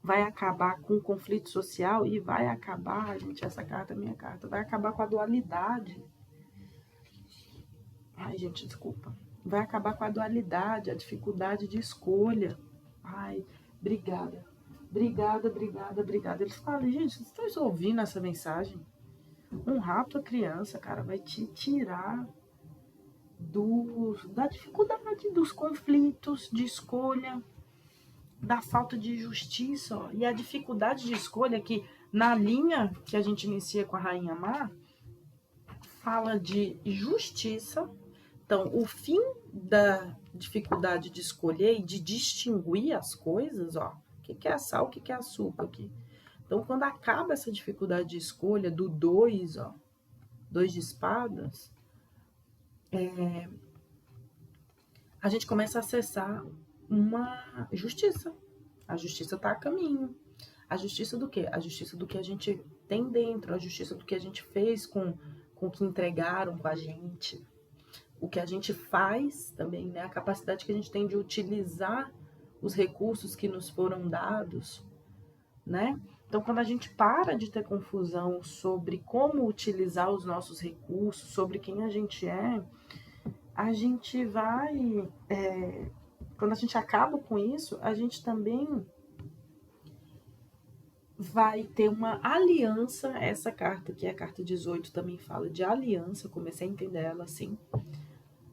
vai acabar com o conflito social e vai acabar, gente, essa carta é minha carta, vai acabar com a dualidade. Ai, gente, desculpa. Vai acabar com a dualidade, a dificuldade de escolha. Ai, obrigada. Obrigada, obrigada, obrigada. Eles falam, gente, vocês estão ouvindo essa mensagem? Honrar a tua criança, cara, vai te tirar da dificuldade, dos conflitos de escolha, da falta de justiça, ó. E a dificuldade de escolha que, na linha que a gente inicia com a Rainha Má, fala de justiça. Então, o fim da dificuldade de escolher e de distinguir as coisas, ó, o que é sal, o que é açúcar aqui. Então, quando acaba essa dificuldade de escolha do 2, ó, 2 de espadas, a gente começa a acessar uma justiça. A justiça está a caminho. A justiça do quê? A justiça do que a gente tem dentro, a justiça do que a gente fez com o que entregaram com a gente. O que a gente faz também, né? A capacidade que a gente tem de utilizar os recursos que nos foram dados, né? Então, quando a gente para de ter confusão sobre como utilizar os nossos recursos, sobre quem a gente é, a gente vai... quando a gente acaba com isso, a gente também vai ter uma aliança. Essa carta, que é a carta 18, também fala de aliança, eu comecei a entender ela assim.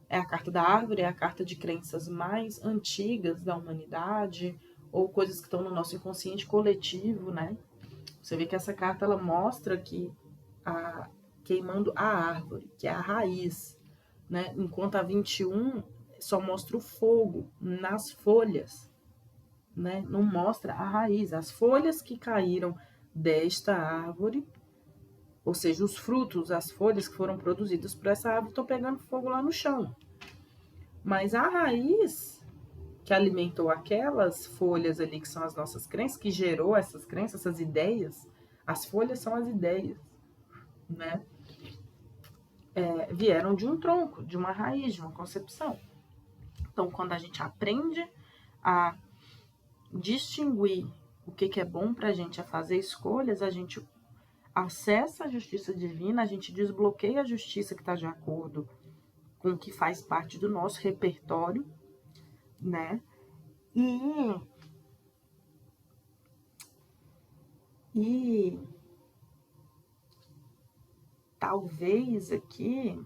É a carta da árvore, é a carta de crenças mais antigas da humanidade, ou coisas que estão no nosso inconsciente coletivo, né? Você vê que essa carta, ela mostra que queimando a árvore, que é a raiz, né? Enquanto a 21 só mostra o fogo nas folhas, né? Não mostra a raiz, as folhas que caíram desta árvore, ou seja, os frutos, as folhas que foram produzidas por essa árvore estão pegando fogo lá no chão. Mas a raiz que alimentou aquelas folhas ali, que são as nossas crenças, que gerou essas crenças, essas ideias, as folhas são as ideias, né? Vieram de um tronco, de uma raiz, de uma concepção. Então, quando a gente aprende a distinguir o que é bom para a gente, a fazer escolhas, a gente acessa a justiça divina, a gente desbloqueia a justiça que está de acordo com o que faz parte do nosso repertório, né? E talvez aqui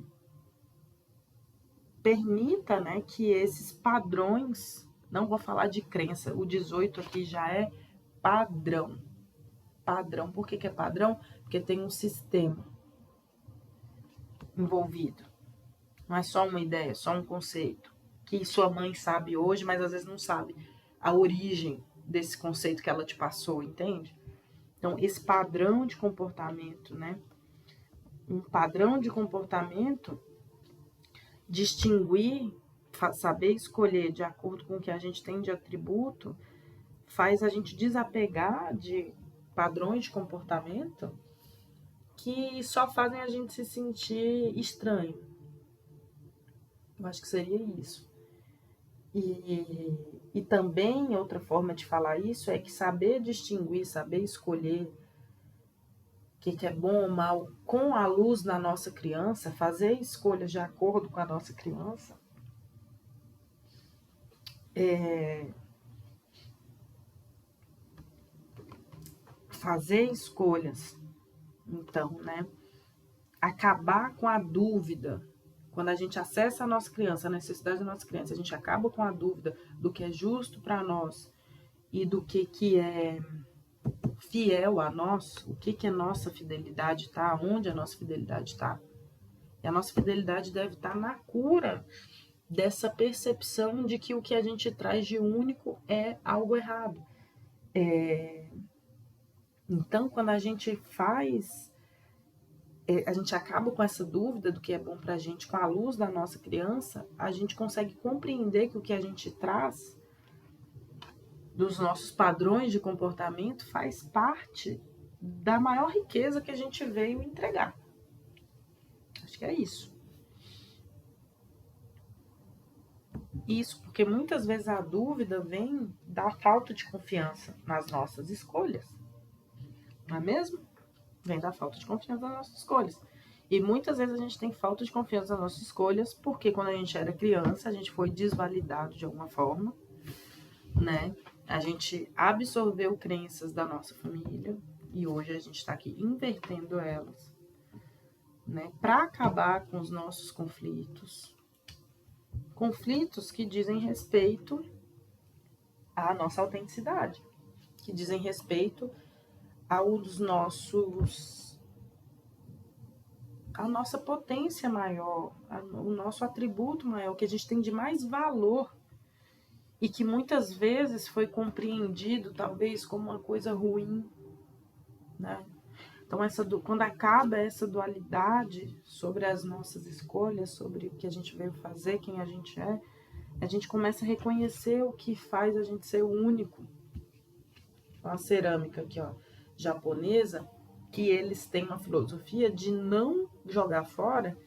permita, né, que esses padrões, não vou falar de crença, o 18 aqui já é padrão. Padrão, por que é padrão? Porque tem um sistema envolvido. Não é só uma ideia, só um conceito. Que sua mãe sabe hoje, mas às vezes não sabe a origem desse conceito que ela te passou, entende? Então, esse padrão de comportamento, né? Um padrão de comportamento, distinguir, saber escolher de acordo com o que a gente tem de atributo, faz a gente desapegar de padrões de comportamento que só fazem a gente se sentir estranho. Eu acho que seria isso. E também outra forma de falar isso é que saber distinguir, saber escolher o que é bom ou mal com a luz na nossa criança, fazer escolhas de acordo com a nossa criança, fazer escolhas, então, né? Acabar com a dúvida. Quando a gente acessa a nossa criança, a necessidade da nossa criança, a gente acaba com a dúvida do que é justo para nós e do que é fiel a nós, o que é nossa fidelidade está, onde a nossa fidelidade está. E a nossa fidelidade deve estar na cura dessa percepção de que o que a gente traz de único é algo errado. Então, quando a gente a gente acaba com essa dúvida do que é bom pra gente com a luz da nossa criança, a gente consegue compreender que o que a gente traz dos nossos padrões de comportamento faz parte da maior riqueza que a gente veio entregar. Acho que é isso. Isso, porque muitas vezes a dúvida vem da falta de confiança nas nossas escolhas, não é mesmo? Vem da falta de confiança nas nossas escolhas. E muitas vezes a gente tem falta de confiança nas nossas escolhas porque quando a gente era criança, a gente foi desvalidado de alguma forma, né? A gente absorveu crenças da nossa família e hoje a gente está aqui invertendo elas, né? Para acabar com os nossos conflitos. Conflitos que dizem respeito à nossa autenticidade, que dizem respeito aos nossos, a nossa potência maior, o nosso atributo maior, que a gente tem de mais valor e que muitas vezes foi compreendido talvez como uma coisa ruim, né? Então, quando acaba essa dualidade sobre as nossas escolhas, sobre o que a gente veio fazer, quem a gente é, a gente começa a reconhecer o que faz a gente ser único. A cerâmica aqui, ó, japonesa, que eles têm uma filosofia de não jogar fora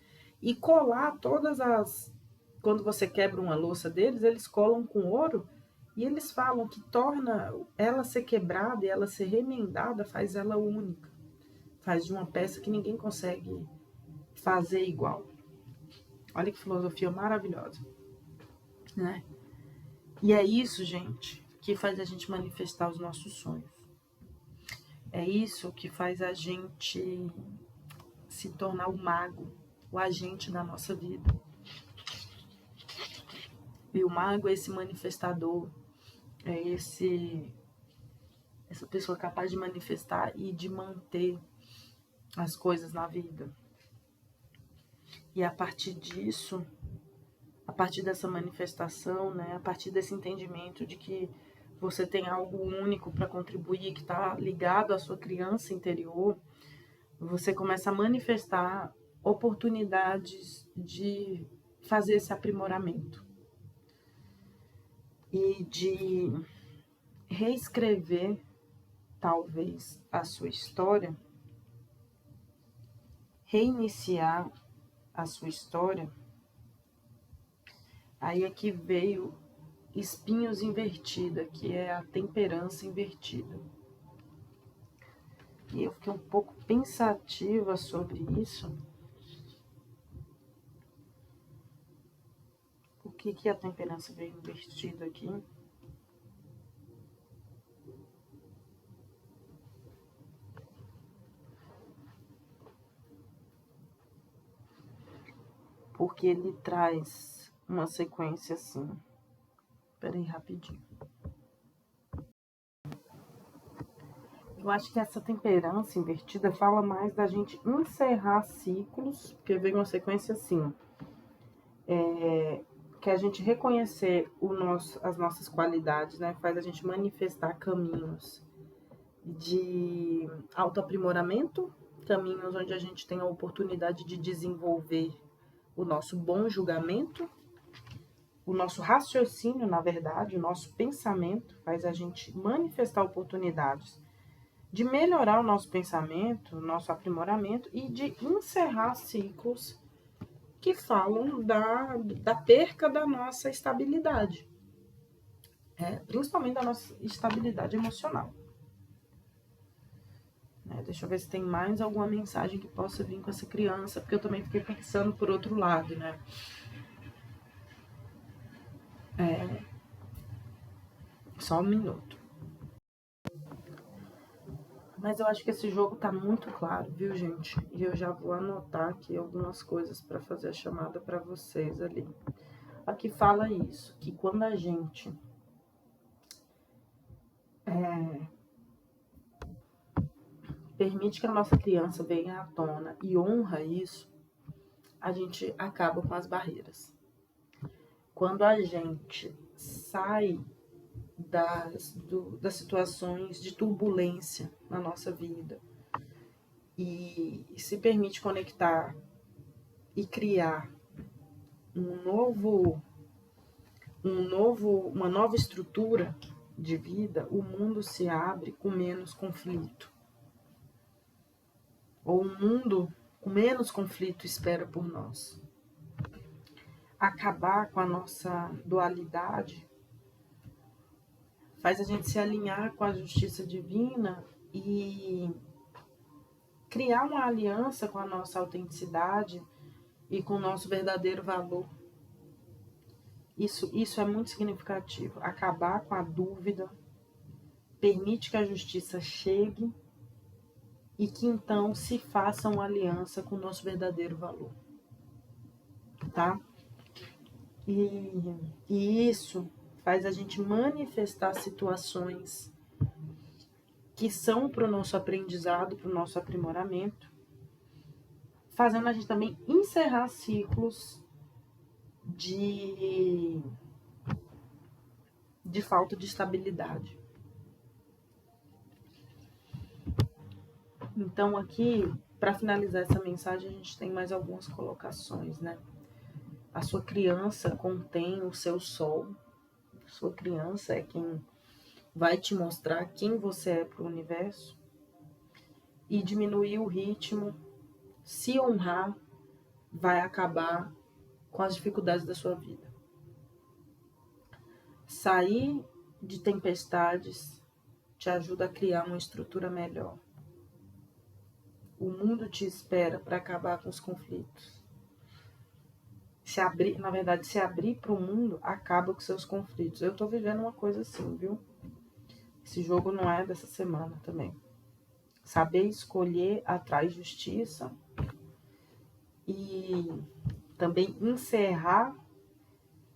e colar todas as... Quando você quebra uma louça deles, eles colam com ouro e eles falam que torna ela ser quebrada e ela ser remendada, faz ela única. Faz de uma peça que ninguém consegue fazer igual. Olha que filosofia maravilhosa, né? E é isso, gente, que faz a gente manifestar os nossos sonhos. É isso que faz a gente se tornar o mago, o agente da nossa vida. E o mago é esse manifestador, é essa pessoa capaz de manifestar e de manter as coisas na vida. E a partir disso, a partir dessa manifestação, né, a partir desse entendimento de que você tem algo único para contribuir, que está ligado à sua criança interior, você começa a manifestar oportunidades de fazer esse aprimoramento e de reescrever, talvez, a sua história, reiniciar a sua história. Aí aqui veio espinhos invertida, que é a temperança invertida. E eu fiquei um pouco pensativa sobre isso. Por que a temperança veio invertida aqui? Porque ele traz uma sequência assim. Espera aí rapidinho. Eu acho que essa temperança invertida fala mais da gente encerrar ciclos, porque vem uma sequência assim. Que a gente reconhecer as nossas qualidades, né? Faz a gente manifestar caminhos de autoaprimoramento, caminhos onde a gente tem a oportunidade de desenvolver o nosso bom julgamento, o nosso raciocínio, na verdade, o nosso pensamento, faz a gente manifestar oportunidades de melhorar o nosso pensamento, o nosso aprimoramento e de encerrar ciclos que falam da perca da nossa estabilidade, principalmente da nossa estabilidade emocional. Deixa eu ver se tem mais alguma mensagem que possa vir com essa criança, porque eu também fiquei pensando por outro lado, né? Só um minuto. Mas eu acho que esse jogo tá muito claro, viu, gente? E eu já vou anotar aqui algumas coisas para fazer a chamada para vocês ali. Aqui fala isso, que quando a gente permite que a nossa criança venha à tona e honra isso, a gente acaba com as barreiras. Quando a gente sai das situações de turbulência na nossa vida e se permite conectar e criar uma nova estrutura de vida, o mundo se abre com menos conflito. Ou um mundo com menos conflito espera por nós. Acabar com a nossa dualidade faz a gente se alinhar com a justiça divina e criar uma aliança com a nossa autenticidade e com o nosso verdadeiro valor. Isso é muito significativo. Acabar com a dúvida, permite que a justiça chegue e que então se faça uma aliança com o nosso verdadeiro valor, tá? E isso faz a gente manifestar situações que são para o nosso aprendizado, para o nosso aprimoramento, fazendo a gente também encerrar ciclos de falta de estabilidade. Então aqui, para finalizar essa mensagem, a gente tem mais algumas colocações, né? A sua criança contém o seu sol. A sua criança é quem vai te mostrar quem você é para o universo. E diminuir o ritmo, se honrar, vai acabar com as dificuldades da sua vida. Sair de tempestades te ajuda a criar uma estrutura melhor. O mundo te espera para acabar com os conflitos. Se abrir para o mundo, acaba com seus conflitos. Eu tô vivendo uma coisa assim, viu? Esse jogo não é dessa semana também. Saber escolher atrás justiça e também encerrar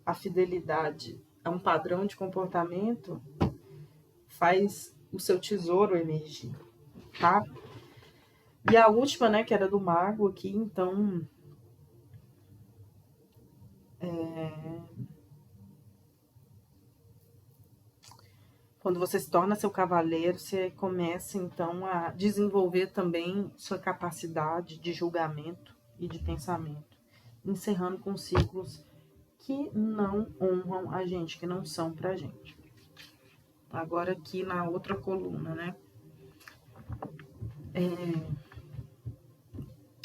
a fidelidade a um padrão de comportamento faz o seu tesouro emergir, tá? E a última, né, que era do mago aqui, então quando você se torna seu cavaleiro, você começa então a desenvolver também sua capacidade de julgamento e de pensamento, encerrando com ciclos que não honram a gente, que não são pra gente. Agora aqui na outra coluna, né?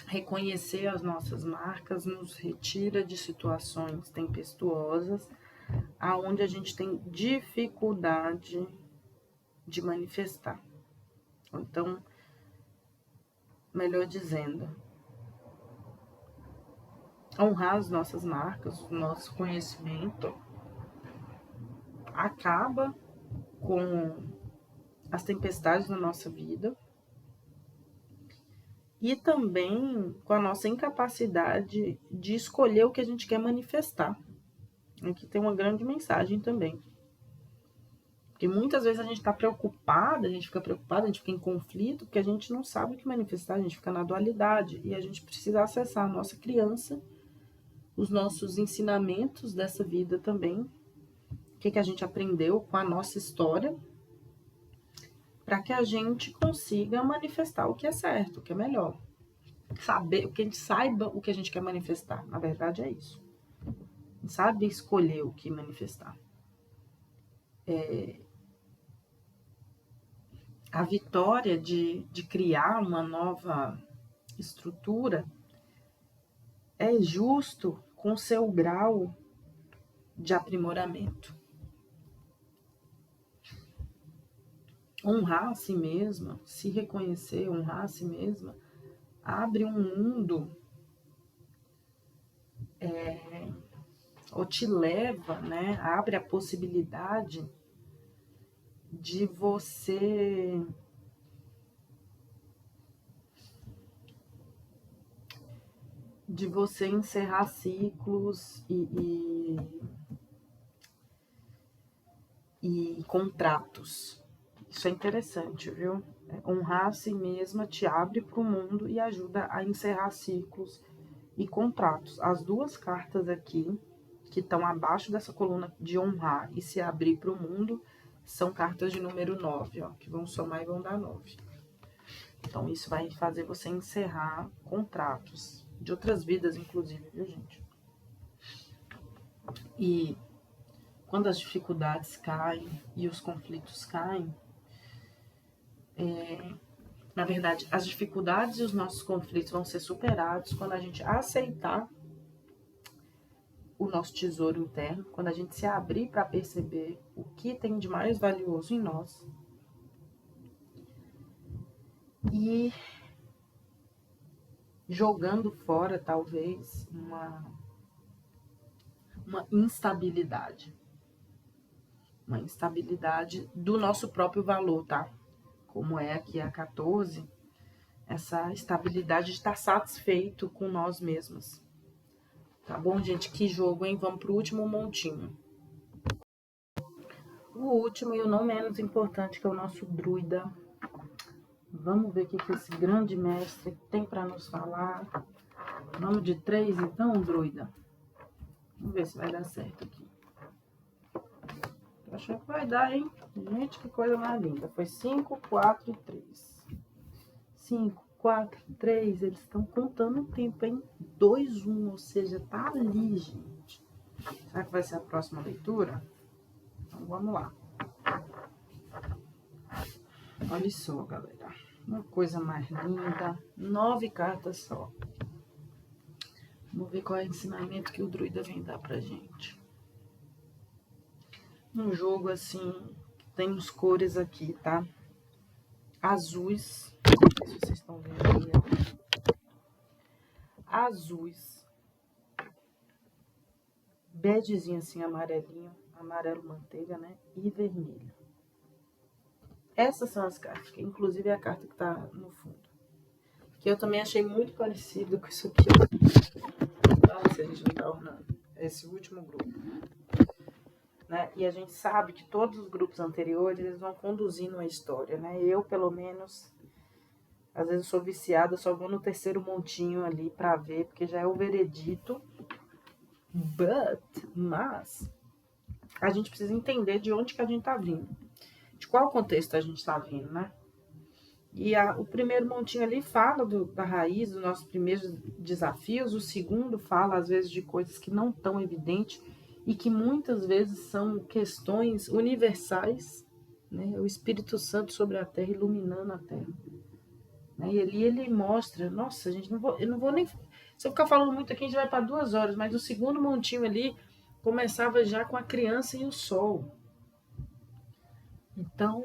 Reconhecer as nossas marcas nos retira de situações tempestuosas, aonde a gente tem dificuldade de manifestar. Então, melhor dizendo, honrar as nossas marcas, o nosso conhecimento, acaba com as tempestades na nossa vida e também com a nossa incapacidade de escolher o que a gente quer manifestar. Aqui tem uma grande mensagem também. Porque muitas vezes a gente está preocupada, a gente fica em conflito, porque a gente não sabe o que manifestar, a gente fica na dualidade. E a gente precisa acessar a nossa criança, os nossos ensinamentos dessa vida também, o que a gente aprendeu com a nossa história, para que a gente consiga manifestar o que é certo, o que é melhor. Saber, que a gente saiba o que a gente quer manifestar. Na verdade é isso. A gente sabe escolher o que manifestar. A vitória de criar uma nova estrutura é justo com o seu grau de aprimoramento. Honrar a si mesma, se reconhecer, honrar a si mesma, abre um mundo, ou te leva, né? Abre a possibilidade de você encerrar ciclos e contratos. Isso é interessante, viu? Honrar a si mesma te abre para o mundo e ajuda a encerrar ciclos e contratos. As duas cartas aqui, que estão abaixo dessa coluna de honrar e se abrir para o mundo, são cartas de número 9, ó, que vão somar e vão dar 9. Então, isso vai fazer você encerrar contratos de outras vidas, inclusive, viu, gente? E quando as dificuldades caem e os conflitos caem, na verdade, as dificuldades e os nossos conflitos vão ser superados quando a gente aceitar nosso tesouro interno, quando a gente se abrir para perceber o que tem de mais valioso em nós. E jogando fora, talvez, uma instabilidade. Uma instabilidade do nosso próprio valor, tá? Como é aqui a 14, essa estabilidade de estar satisfeito com nós mesmos. Tá bom, gente? Que jogo, hein? Vamos pro último montinho. O último e o não menos importante, que é o nosso druida. Vamos ver o que esse grande mestre tem para nos falar. Nome de 3, então, druida. Vamos ver se vai dar certo aqui. Tô achando que vai dar, hein? Gente, que coisa mais linda. Foi 5, 4 e 3. 5, 4, 3. Eles estão contando o tempo, hein? 2, 1, ou seja, tá ali, gente. Será que vai ser a próxima leitura? Então, vamos lá. Olha só, galera. Uma coisa mais linda. 9 cartas só. Vamos ver qual é o ensinamento que o druida vem dar pra gente. Um jogo assim, temos cores aqui, tá? Azuis. Não sei se vocês estão vendo aí, ó. Azuis. Begezinho assim, amarelinho. Amarelo manteiga, né? E vermelho. Essas são as cartas, que inclusive é a carta que tá no fundo. Que eu também achei muito parecido com isso aqui, ó. Se a gente não tá ornando. Esse último grupo. Né? E a gente sabe que todos os grupos anteriores, eles vão conduzindo a história, né? Eu, pelo menos, às vezes sou viciada, só vou no terceiro montinho ali pra ver, porque já é o veredito. Mas, a gente precisa entender de onde que a gente tá vindo. De qual contexto a gente tá vindo, né? E o primeiro montinho ali fala da raiz, dos nossos primeiros desafios. O segundo fala, às vezes, de coisas que não estão evidentes e que muitas vezes são questões universais, né? O Espírito Santo sobre a Terra, iluminando a Terra. Né? E ali ele mostra, nossa, gente, eu não vou nem... Se eu ficar falando muito aqui, a gente vai para 2 horas, mas o segundo montinho ali começava já com a criança e o sol. Então,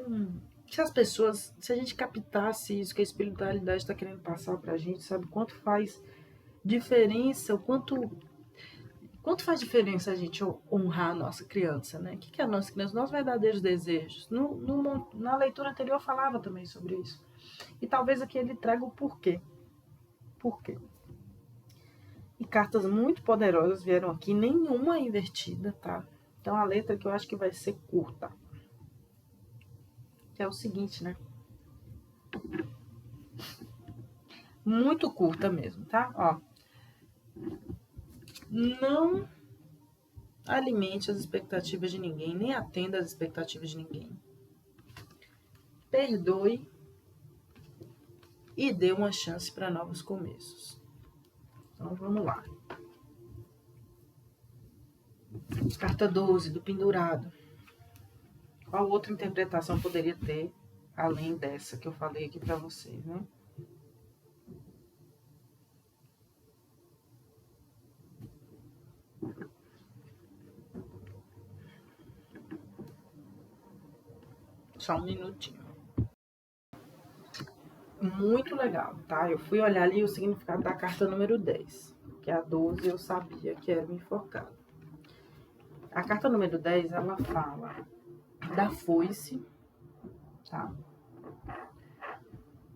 se a gente captasse isso que a espiritualidade está querendo passar para a gente, sabe quanto faz diferença, quanto faz diferença a gente honrar a nossa criança, né? O que é a nossa criança? Nossos verdadeiros desejos. Na leitura anterior eu falava também sobre isso. E talvez aqui ele traga o porquê. Por quê? E cartas muito poderosas vieram aqui, nenhuma invertida, tá? Então a letra que eu acho que vai ser curta. Que é o seguinte, né? Muito curta mesmo, tá? Ó. Não alimente as expectativas de ninguém, nem atenda às expectativas de ninguém. Perdoe e dê uma chance para novos começos. Então vamos lá. Carta 12 do pendurado. Qual outra interpretação poderia ter além dessa que eu falei aqui para vocês, né? Só um minutinho. Muito legal, tá? Eu fui olhar ali o significado da carta número 10, que a 12 eu sabia que era o enforcado. A carta número 10, ela fala da foice, tá?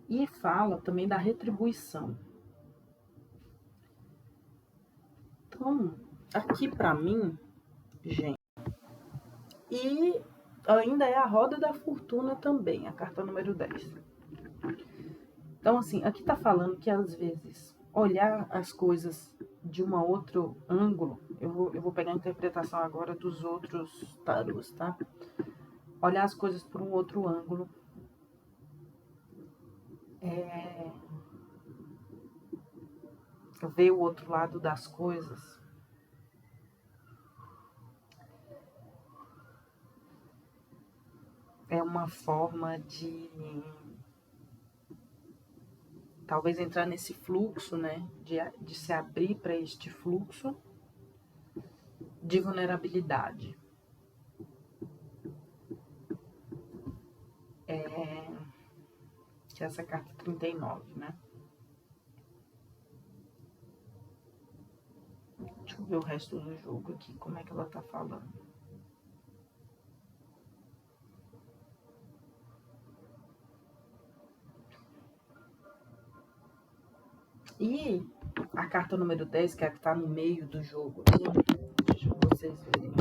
E fala também da retribuição. Então, aqui pra mim, gente, e ainda é a roda da fortuna também, a carta número 10. Então, assim, aqui tá falando que às vezes olhar as coisas de um outro ângulo, eu vou pegar a interpretação agora dos outros tarôs, tá? Olhar as coisas por um outro ângulo ver o outro lado das coisas. É uma forma de talvez entrar nesse fluxo, né? De se abrir para este fluxo de vulnerabilidade. Que é essa carta 39, né? Deixa eu ver o resto do jogo aqui, como é que ela tá falando. E a carta número 10, que é a que tá no meio do jogo aqui, deixa vocês verem,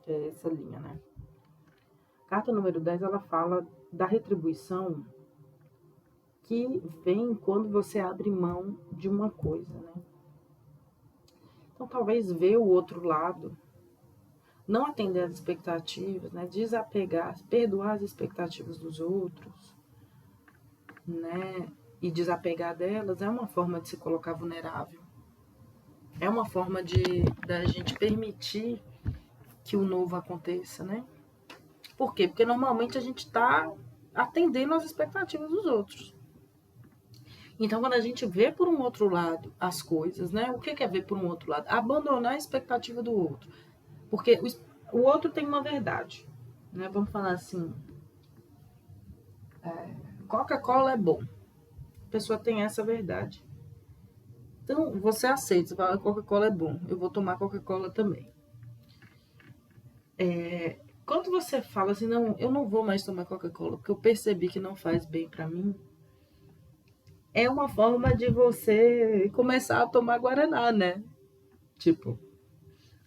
que é essa linha, né? Carta número 10, ela fala da retribuição que vem quando você abre mão de uma coisa, né? Então, talvez ver o outro lado, não atender às expectativas, né? Desapegar, perdoar as expectativas dos outros, né? E desapegar delas é uma forma de se colocar vulnerável. É uma forma da gente permitir que o novo aconteça, né? Por quê? Porque normalmente a gente está atendendo às expectativas dos outros. Então, quando a gente vê por um outro lado as coisas, né? O que é ver por um outro lado? Abandonar a expectativa do outro. Porque o outro tem uma verdade, né? Vamos falar assim, Coca-Cola é bom. A pessoa tem essa verdade. Então, você aceita, você fala, Coca-Cola é bom, eu vou tomar Coca-Cola também. Quando você fala assim, não, eu não vou mais tomar Coca-Cola, porque eu percebi que não faz bem pra mim, é uma forma de você começar a tomar Guaraná, né? Tipo,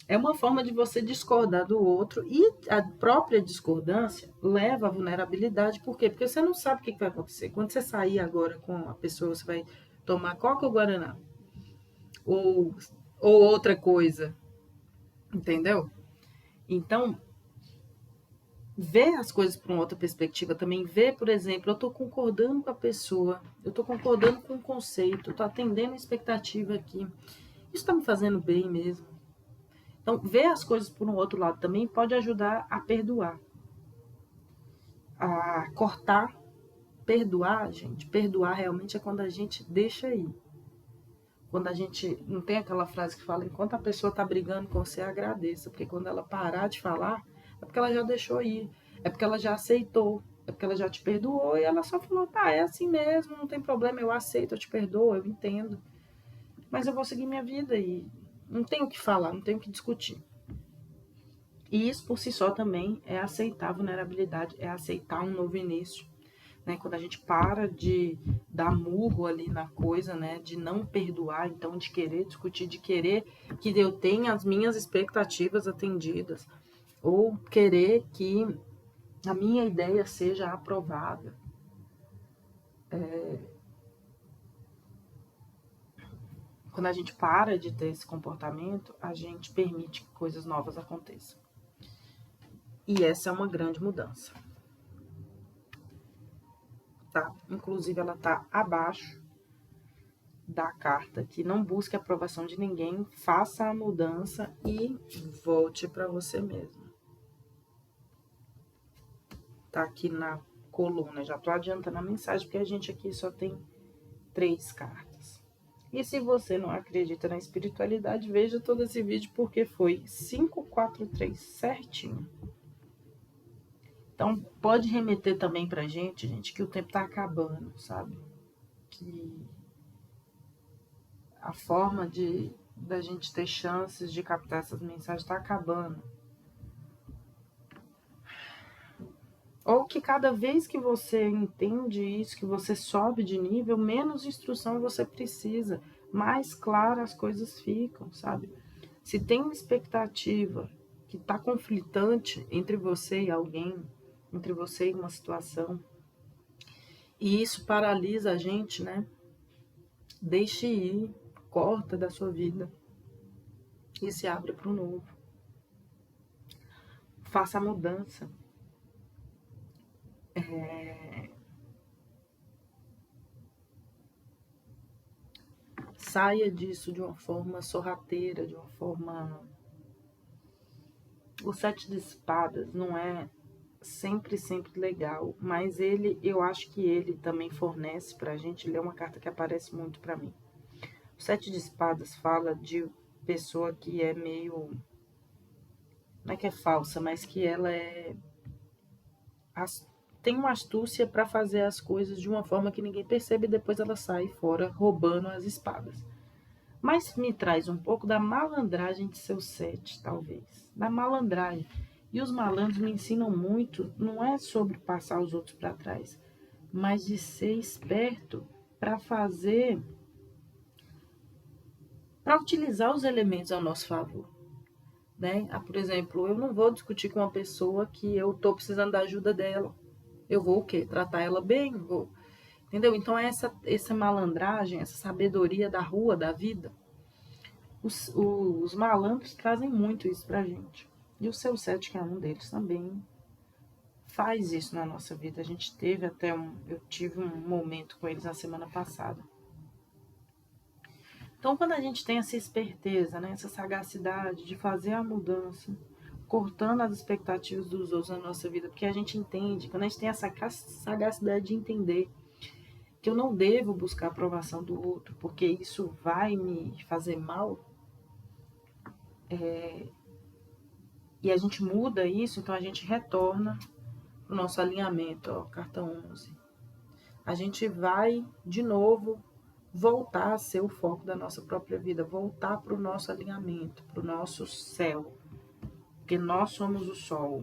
é uma forma de você discordar do outro e a própria discordância leva à vulnerabilidade. Por quê? Porque você não sabe o que vai acontecer. Quando você sair agora com a pessoa, você vai tomar Coca ou Guaraná? Ou, ou outra coisa, entendeu? Então, ver as coisas por uma outra perspectiva também, ver, por exemplo, eu estou concordando com a pessoa, eu estou concordando com o conceito, estou atendendo a expectativa aqui. Isso está me fazendo bem mesmo. Então, ver as coisas por um outro lado também pode ajudar a perdoar, a cortar. Perdoar, gente, perdoar realmente é quando a gente deixa ir. Quando a gente não tem aquela frase que fala, enquanto a pessoa está brigando com você, agradeça, porque quando ela parar de falar, é porque ela já deixou ir, é porque ela já aceitou, é porque ela já te perdoou e ela só falou, tá, é assim mesmo, não tem problema, eu aceito, eu te perdoo, eu entendo, mas eu vou seguir minha vida e não tenho o que falar, não tenho o que discutir. E isso por si só também é aceitar a vulnerabilidade, é aceitar um novo início. Né, quando a gente para de dar murro ali na coisa, né, de não perdoar, então de querer discutir, de querer que eu tenha as minhas expectativas atendidas, ou querer que a minha ideia seja aprovada. Quando a gente para de ter esse comportamento, a gente permite que coisas novas aconteçam. E essa é uma grande mudança. Tá? Inclusive, ela está abaixo da carta, que não busque a aprovação de ninguém, faça a mudança e volte para você mesmo. Tá aqui na coluna, já tô adiantando a mensagem, porque a gente aqui só tem 3 cartas. E se você não acredita na espiritualidade, veja todo esse vídeo, porque foi 543 certinho. Então, pode remeter também pra gente, que o tempo tá acabando, sabe? Que a forma da gente ter chances de captar essas mensagens está acabando. Ou que cada vez que você entende isso, que você sobe de nível, menos instrução você precisa, mais claras as coisas ficam, sabe? Se tem uma expectativa que está conflitante entre você e alguém, entre você e uma situação, e isso paralisa a gente, né? Deixe ir, corta da sua vida e se abra para o novo. Faça a mudança. Saia disso de uma forma sorrateira, de uma forma... O 7 de espadas não é sempre legal, mas eu acho que ele também fornece pra gente, ele é uma carta que aparece muito pra mim. O 7 de espadas fala de pessoa que é meio não é que é falsa, mas que ela tem uma astúcia para fazer as coisas de uma forma que ninguém percebe e depois ela sai fora roubando as espadas. Mas me traz um pouco da malandragem de seu 7, talvez. Da malandragem. E os malandros me ensinam muito, não é sobre passar os outros para trás, mas de ser esperto para utilizar os elementos ao nosso favor. Né? Por exemplo, eu não vou discutir com uma pessoa que eu estou precisando da ajuda dela. Eu vou o quê? Tratar ela bem? Vou. Entendeu? Então, essa malandragem, essa sabedoria da rua, da vida, os malandros trazem muito isso pra gente. E o seu 7, que é um deles, também faz isso na nossa vida. A gente teve eu tive um momento com eles na semana passada. Então, quando a gente tem essa esperteza, né, essa sagacidade de fazer a mudança, cortando as expectativas dos outros na nossa vida, porque a gente entende, quando a gente tem essa sagacidade de entender que eu não devo buscar a aprovação do outro, porque isso vai me fazer mal, e a gente muda isso, então a gente retorna para o nosso alinhamento, ó, carta 11. A gente vai, de novo, voltar a ser o foco da nossa própria vida, voltar para o nosso alinhamento, para o nosso céu, porque nós somos o sol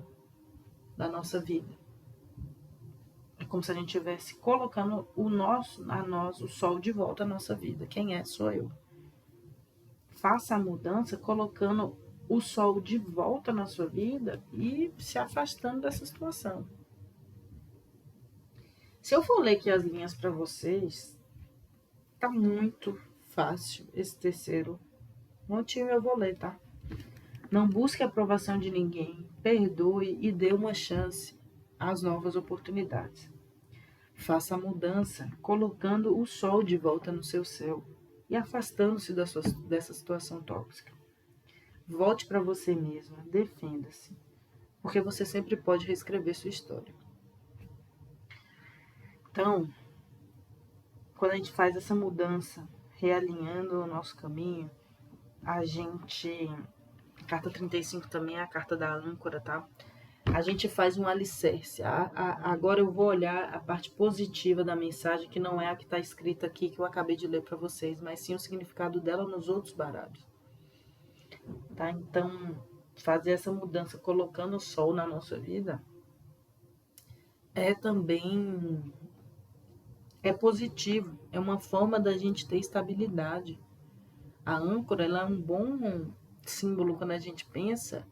da nossa vida. É como se a gente estivesse colocando o sol de volta à nossa vida. Quem é? Sou eu. Faça a mudança colocando o sol de volta na sua vida e se afastando dessa situação. Se eu for ler aqui as linhas para vocês, tá muito fácil esse terceiro motivo, eu vou ler, tá? Não busque a aprovação de ninguém, perdoe e dê uma chance às novas oportunidades. Faça a mudança, colocando o sol de volta no seu céu e afastando-se dessa situação tóxica. Volte para você mesma, defenda-se, porque você sempre pode reescrever sua história. Então, quando a gente faz essa mudança, realinhando o nosso caminho, a carta 35 também é a carta da âncora, tá? A gente faz um alicerce. Agora eu vou olhar a parte positiva da mensagem, que não é a que está escrita aqui, que eu acabei de ler para vocês, mas sim o significado dela nos outros baralhos. Tá? Então, fazer essa mudança colocando o sol na nossa vida é positivo, é uma forma da gente ter estabilidade. A âncora, ela é um bom símbolo quando a gente pensa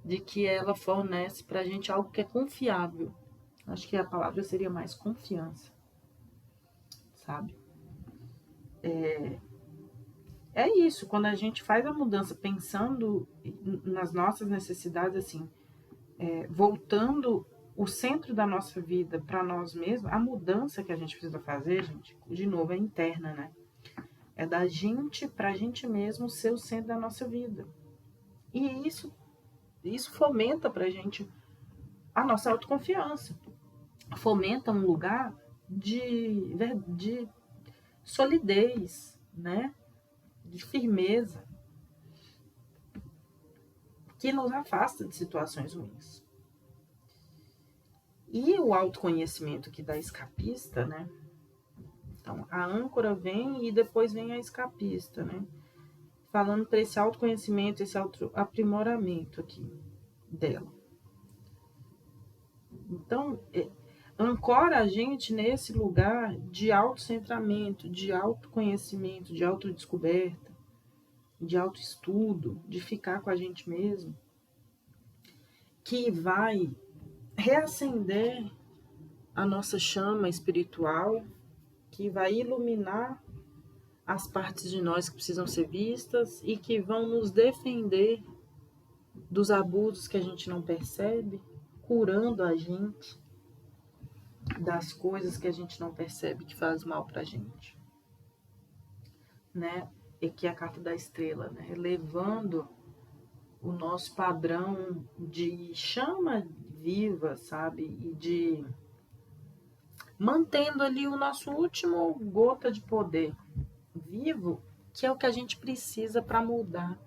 de que ela fornece para a gente algo que é confiável. Acho que a palavra seria mais confiança, sabe? É isso, quando a gente faz a mudança pensando nas nossas necessidades, assim, voltando o centro da nossa vida para nós mesmos, a mudança que a gente precisa fazer, gente, de novo, é interna, né? É da gente para a gente mesmo ser o centro da nossa vida. E isso fomenta para a gente a nossa autoconfiança. Fomenta um lugar de solidez, né? De firmeza, que nos afasta de situações ruins. E o autoconhecimento que dá escapista, né? Então, a âncora vem e depois vem a escapista, né? Falando para esse autoconhecimento, esse aprimoramento aqui dela. Então, ancora a gente nesse lugar de autocentramento, de autoconhecimento, de autodescoberta, de autoestudo, de ficar com a gente mesmo, que vai reacender a nossa chama espiritual, que vai iluminar as partes de nós que precisam ser vistas e que vão nos defender dos abusos que a gente não percebe, curando a gente das coisas que a gente não percebe que faz mal pra gente, né? E que é a carta da estrela, né? Elevando o nosso padrão de chama viva, sabe? E de mantendo ali o nosso último gota de poder vivo, que é o que a gente precisa para mudar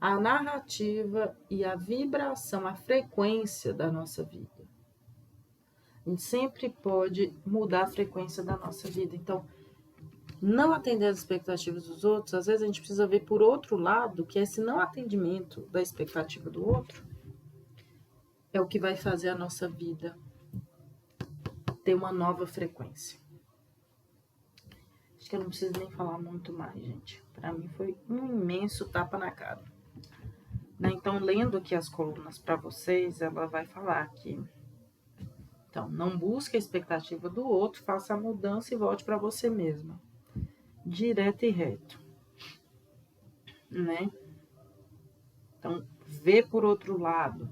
a narrativa e a vibração, a frequência da nossa vida. A gente sempre pode mudar a frequência da nossa vida. Então, não atender às expectativas dos outros, às vezes a gente precisa ver por outro lado que esse não atendimento da expectativa do outro é o que vai fazer a nossa vida ter uma nova frequência. Acho que eu não preciso nem falar muito mais, gente. Para mim foi um imenso tapa na cara. Então, lendo aqui as colunas para vocês, ela vai falar aqui. Então, não busque a expectativa do outro, faça a mudança e volte para você mesma. Direto e reto. Né? Então, vê por outro lado.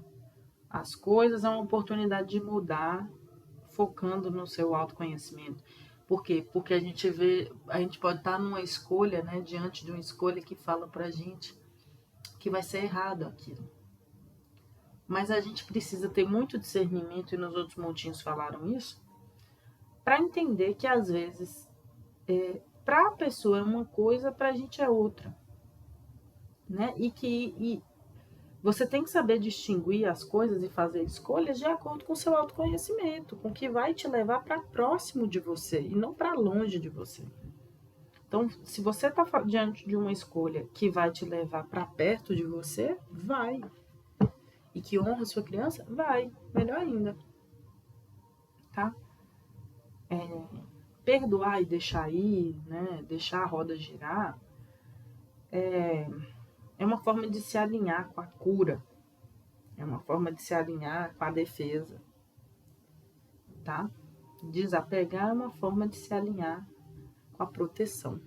As coisas é uma oportunidade de mudar, focando no seu autoconhecimento. Por quê? Porque a gente pode estar numa escolha, né, diante de uma escolha que fala pra gente que vai ser errado aquilo. Mas a gente precisa ter muito discernimento, e nos outros montinhos falaram isso, para entender que às vezes, para a pessoa é uma coisa, para a gente é outra. Né? E você tem que saber distinguir as coisas e fazer escolhas de acordo com o seu autoconhecimento, com o que vai te levar para próximo de você e não para longe de você. Então, se você está diante de uma escolha que vai te levar para perto de você, vai. E que honra a sua criança, vai. Melhor ainda. Tá? Perdoar e deixar ir, né? Deixar a roda girar, é uma forma de se alinhar com a cura. É uma forma de se alinhar com a defesa. Tá? Desapegar é uma forma de se alinhar com a proteção.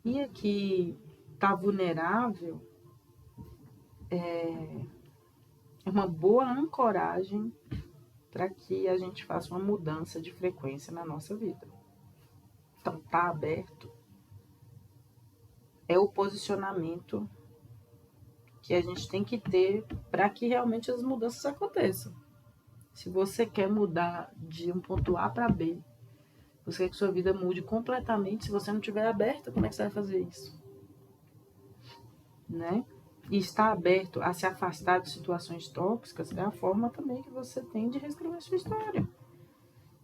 E aqui, tá vulnerável é uma boa ancoragem para que a gente faça uma mudança de frequência na nossa vida. Então, tá aberto é o posicionamento que a gente tem que ter para que realmente as mudanças aconteçam. Se você quer mudar de um ponto A para B, você quer que sua vida mude completamente, se você não estiver aberta, como é que você vai fazer isso? Né? E estar aberto a se afastar de situações tóxicas é a forma também que você tem de reescrever sua história.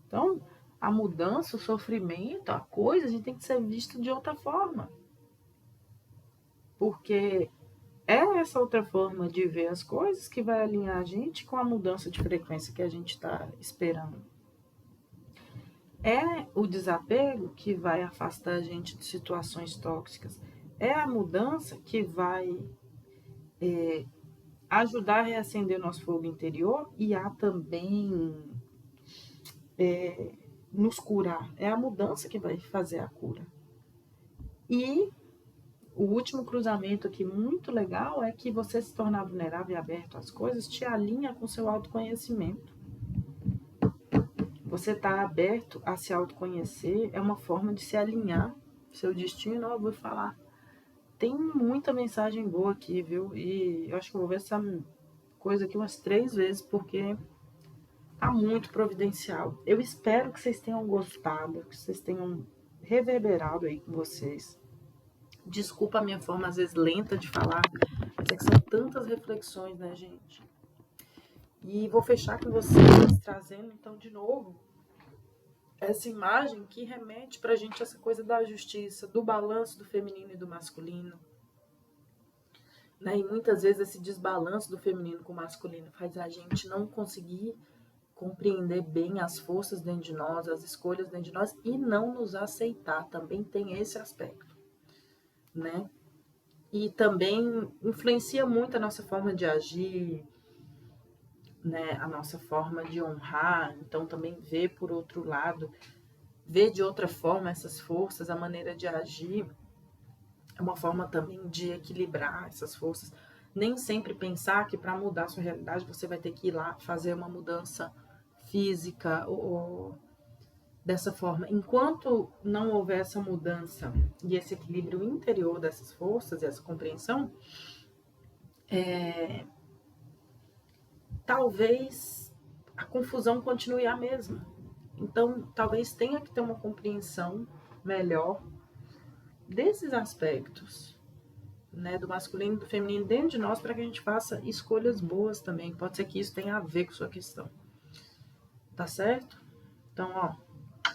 Então, a mudança, o sofrimento, a coisa, a gente tem que ser visto de outra forma. Porque é essa outra forma de ver as coisas que vai alinhar a gente com a mudança de frequência que a gente está esperando. É o desapego que vai afastar a gente de situações tóxicas. É a mudança que vai ajudar a reacender nosso fogo interior e a também nos curar. É a mudança que vai fazer a cura. E o último cruzamento aqui muito legal é que você se tornar vulnerável e aberto às coisas te alinha com seu autoconhecimento. Você está aberto a se autoconhecer é uma forma de se alinhar seu destino. Eu vou falar, tem muita mensagem boa aqui, viu? E eu acho que eu vou ver essa coisa aqui umas 3 vezes, porque tá muito providencial. Eu espero que vocês tenham gostado, que vocês tenham reverberado aí com vocês. Desculpa a minha forma, às vezes, lenta de falar, mas é que são tantas reflexões, né, gente? E vou fechar com vocês, trazendo, então, de novo, essa imagem que remete pra gente essa coisa da justiça, do balanço do feminino e do masculino. Né? E muitas vezes esse desbalanço do feminino com o masculino faz a gente não conseguir compreender bem as forças dentro de nós, as escolhas dentro de nós e não nos aceitar. Também tem esse aspecto, né? E também influencia muito a nossa forma de agir, né? A nossa forma de honrar. Então também ver por outro lado, ver de outra forma essas forças, a maneira de agir é uma forma também de equilibrar essas forças. Nem sempre pensar que para mudar a sua realidade você vai ter que ir lá fazer uma mudança física ou dessa forma. Enquanto não houver essa mudança e esse equilíbrio interior dessas forças e essa compreensão, talvez a confusão continue a mesma. Então, talvez tenha que ter uma compreensão melhor desses aspectos, né, do masculino e do feminino dentro de nós para que a gente faça escolhas boas também. Pode ser que isso tenha a ver com sua questão. Tá certo? Então, ó,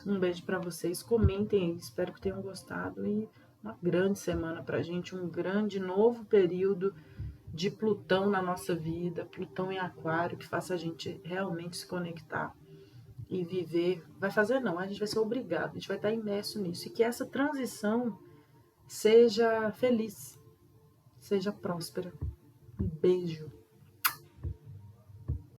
um beijo para vocês. Comentem aí, espero que tenham gostado e uma grande semana pra gente, um grande novo período de Plutão na nossa vida, Plutão em Aquário, que faça a gente realmente se conectar e viver. Vai fazer não, a gente vai ser obrigado, a gente vai estar imerso nisso. E que essa transição seja feliz, seja próspera. Um beijo.